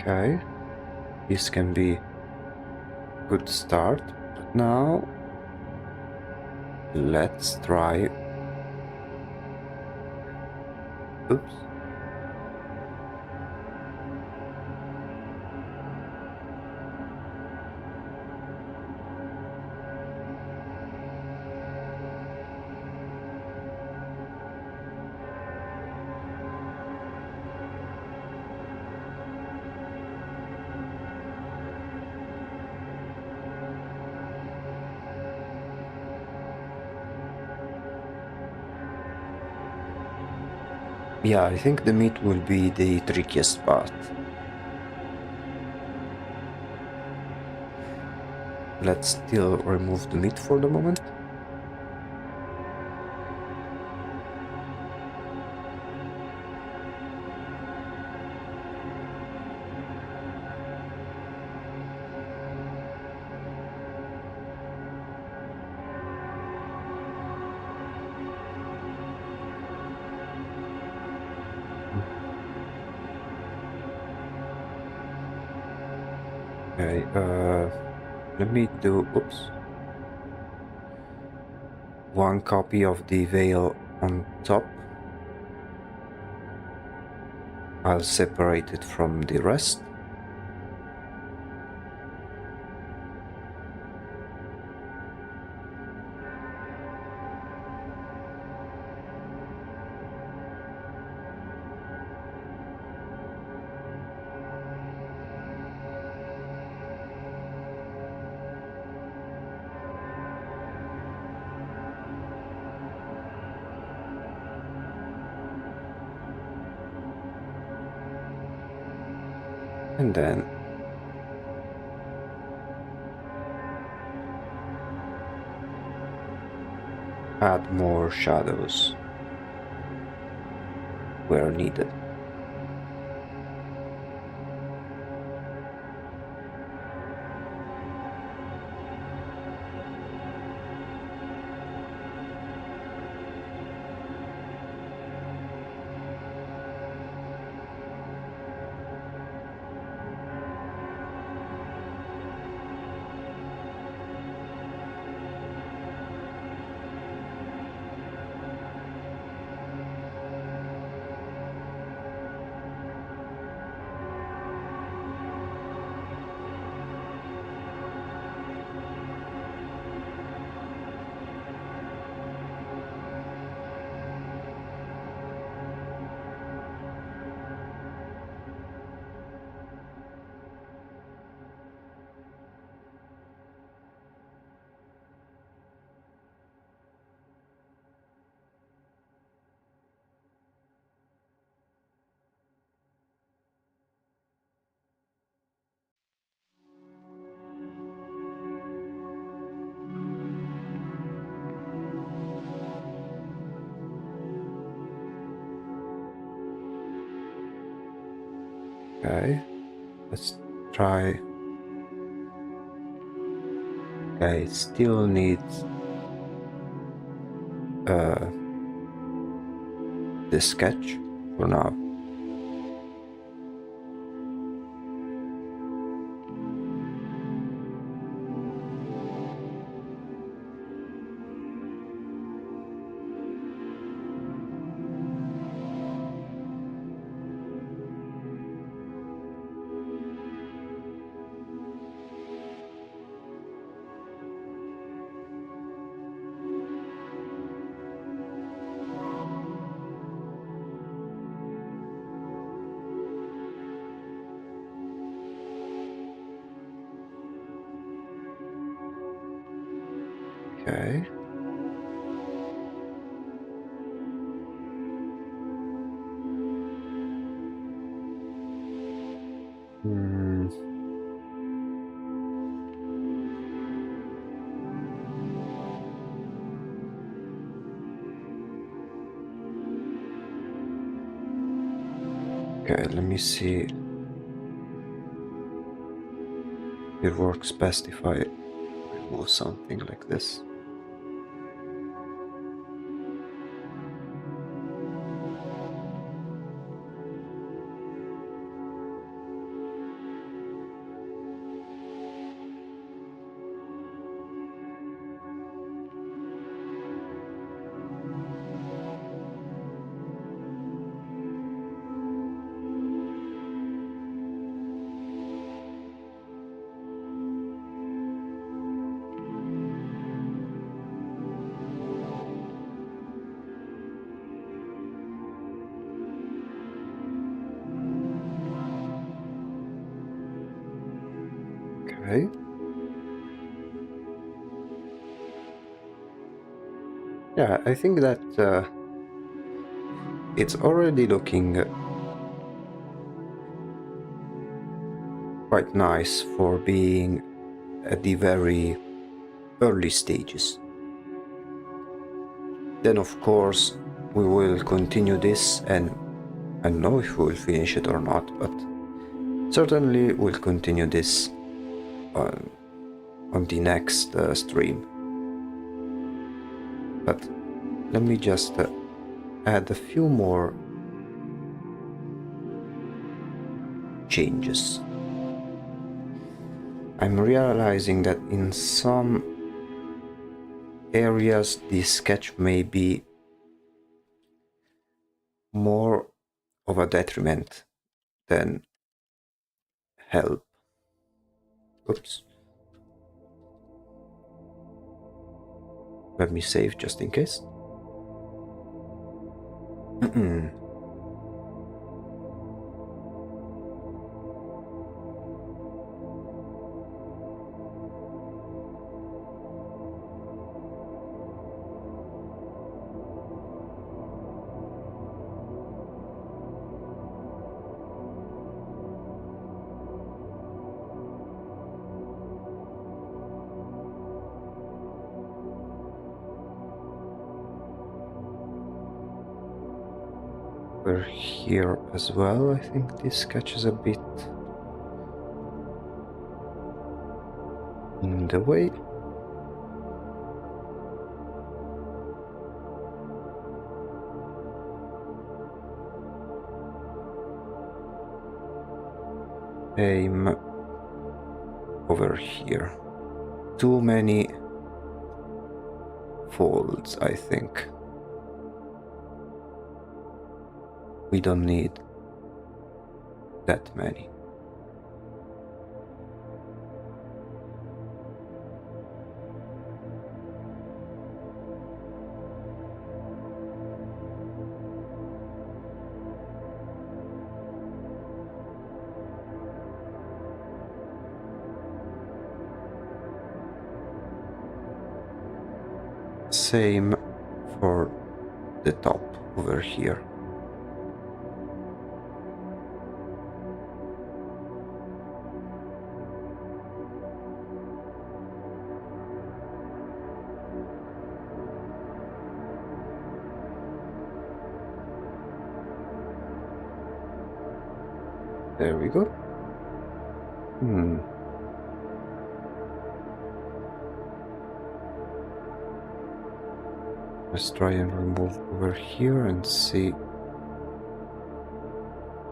Okay, this can be a good start, but now let's try. Oops. Yeah, I think the meat will be the trickiest part. Let's still remove the meat for the moment. Okay, let me do, oops, one copy of the veil on top. I'll separate it from the rest. And then add more shadows where needed. Okay, let's try. Okay, it still needs the sketch for now. Okay. Hmm. Okay, let me see. It works best if I remove something like this. Okay. Yeah, I think that it's already looking quite nice for being at the very early stages. Then, of course, we will continue this, and I don't know if we will finish it or not, but certainly we'll continue this on the next stream. But let me just add a few more changes. I'm realizing that in some areas the sketch may be more of a detriment than help. Oops. Let me save just in case. We're here as well. I think this sketch is a bit in the way. Aim over here. Too many folds, I think. We don't need that many. Same for the top over here. There we go. Let's try and remove over here and see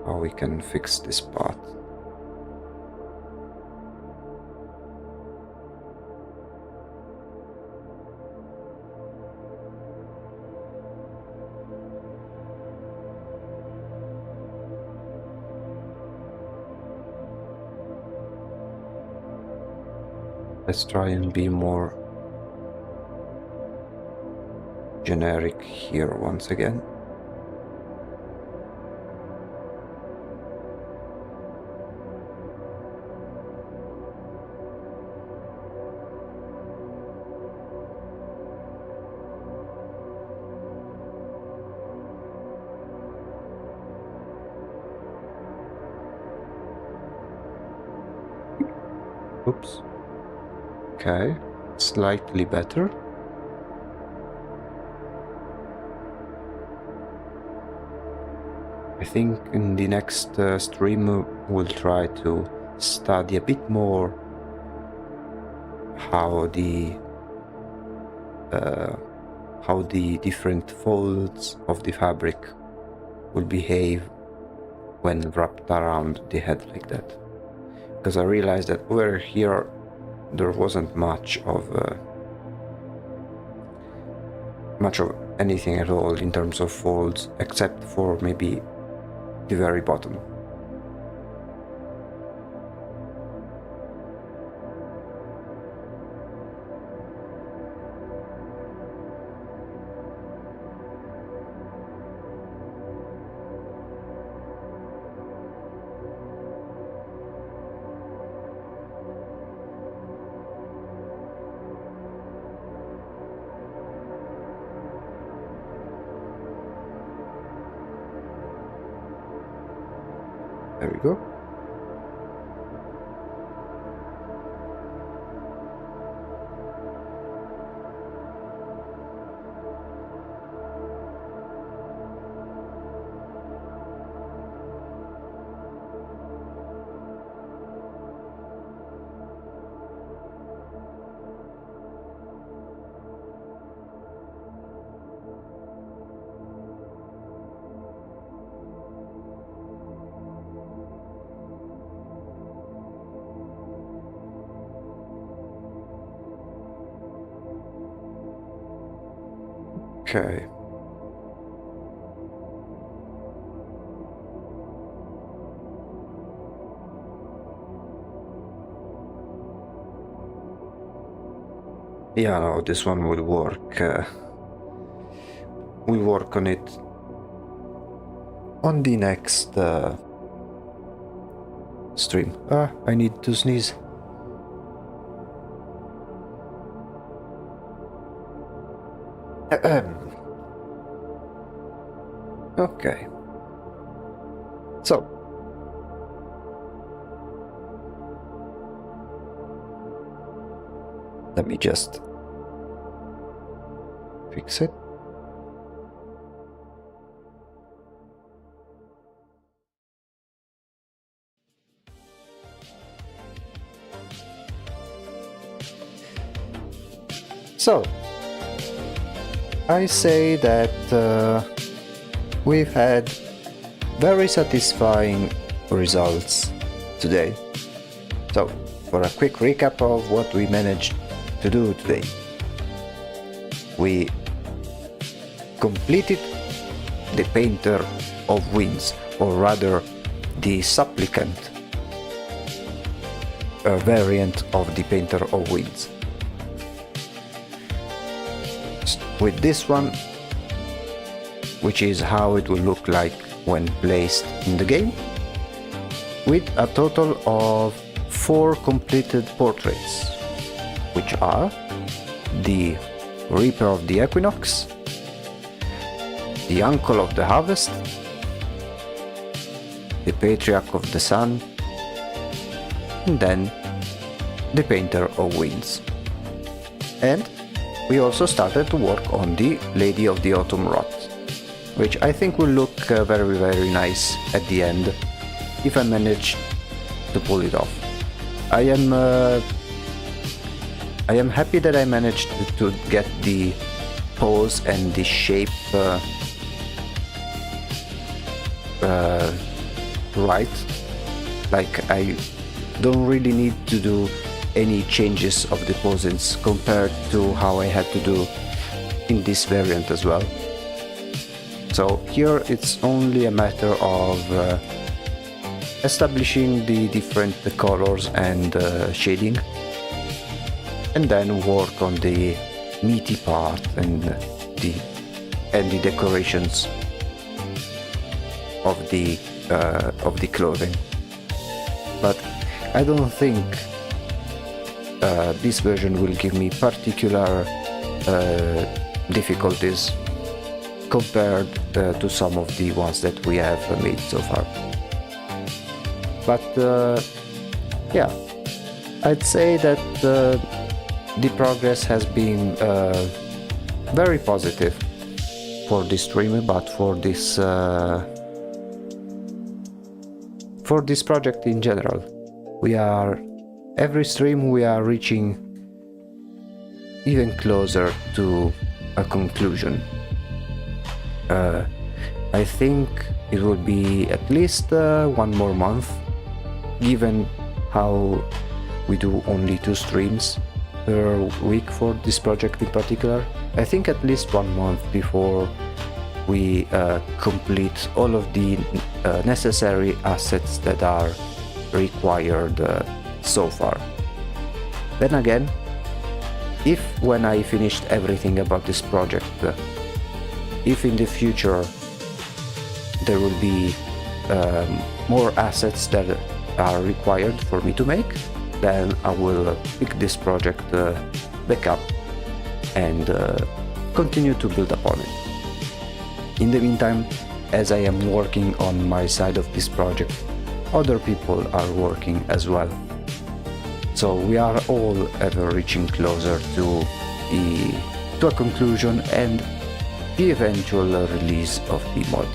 how we can fix this part. Let's try and be more generic here once again. Oops. Okay, slightly better. I think in the next stream we'll try to study a bit more how the different folds of the fabric will behave when wrapped around the head like that. Because I realized that over here there wasn't much of anything at all in terms of folds, except for maybe the very bottom. There we go. Okay. Yeah, no, this one would work. We'll work on it on the next stream. I need to sneeze. Okay. So. Let me just fix it. So, I say that we've had very satisfying results today. So, for a quick recap of what we managed to do today. We completed the Painter of Winds, or rather the Supplicant, a variant of the Painter of Winds. With this one, which is how it will look like when placed in the game, with a total of 4 completed portraits, which are the Reaper of the Equinox, the Uncle of the Harvest, the Patriarch of the Sun, and then the Painter of Winds. And we also started to work on the Lady of the Autumn Rot, which I think will look very, very nice at the end if I manage to pull it off. I am happy that I managed to get the pose and the shape right. Like, I don't really need to do any changes of the poses compared to how I had to do in this variant as well. So here it's only a matter of establishing the different colors and shading, and then work on the meaty part and the decorations of the clothing. But I don't think this version will give me particular difficulties compared to some of the ones that we have made so far. But yeah, I'd say that the progress has been very positive for this stream, but for this project in general. Every stream we are reaching even closer to a conclusion. I think it will be at least 1 more month, given how we do only 2 streams per week for this project in particular. I think at least 1 month before we complete all of the necessary assets that are required so far. Then again, if when I finished everything about this project, if in the future there will be more assets that are required for me to make, then I will pick this project back up and continue to build upon it. In the meantime, as I am working on my side of this project, other people are working as well. So we are all ever reaching closer to a conclusion and the eventual release of the mod.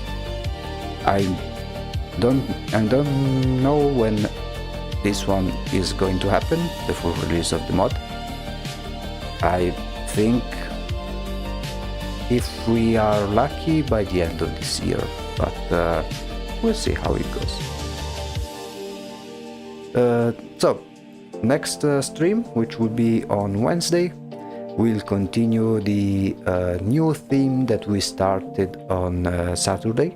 I don't know when this one is going to happen, the full release of the mod. I think if we are lucky, by the end of this year, but we'll see how it goes. So next stream, which will be on Wednesday, we'll continue the new theme that we started on Saturday,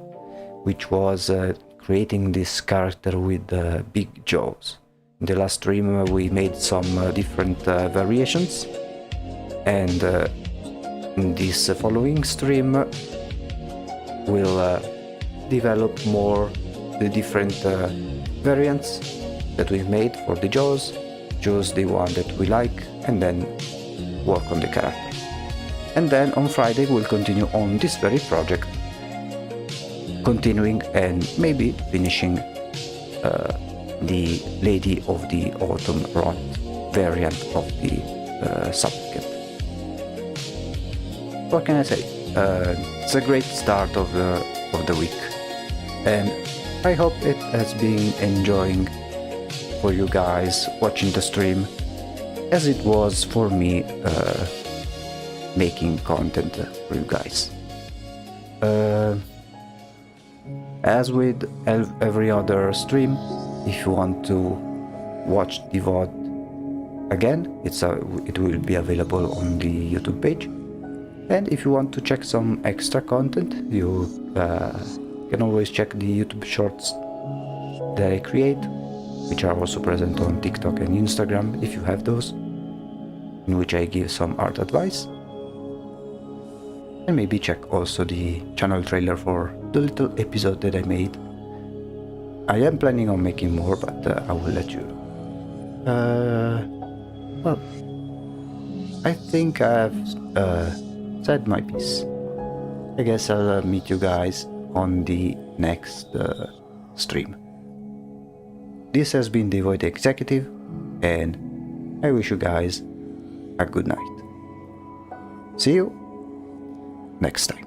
which was creating this character with big jaws. In the last stream we made some different variations, and in this following stream we'll develop more the different variants that we've made for the jaws, choose the one that we like, and then work on the character. And then on Friday we'll continue on this very project, continuing and maybe finishing the Lady of the Autumn Rot variant of the Supplicant. What can I say? It's a great start of the week, and I hope it has been enjoying for you guys watching the stream, as it was for me making content for you guys. As with every other stream, if you want to watch the VOD again, it will be available on the YouTube page. And if you want to check some extra content, you can always check the YouTube shorts that I create, which are also present on TikTok and Instagram if you have those, in which I give some art advice. And maybe check also the channel trailer for the little episode that I made. I am planning on making more, but I will let you know. Well, I think I've said my piece. I guess I'll meet you guys on the next stream. This has been the Void Executive, and I wish you guys a good night. See you next time.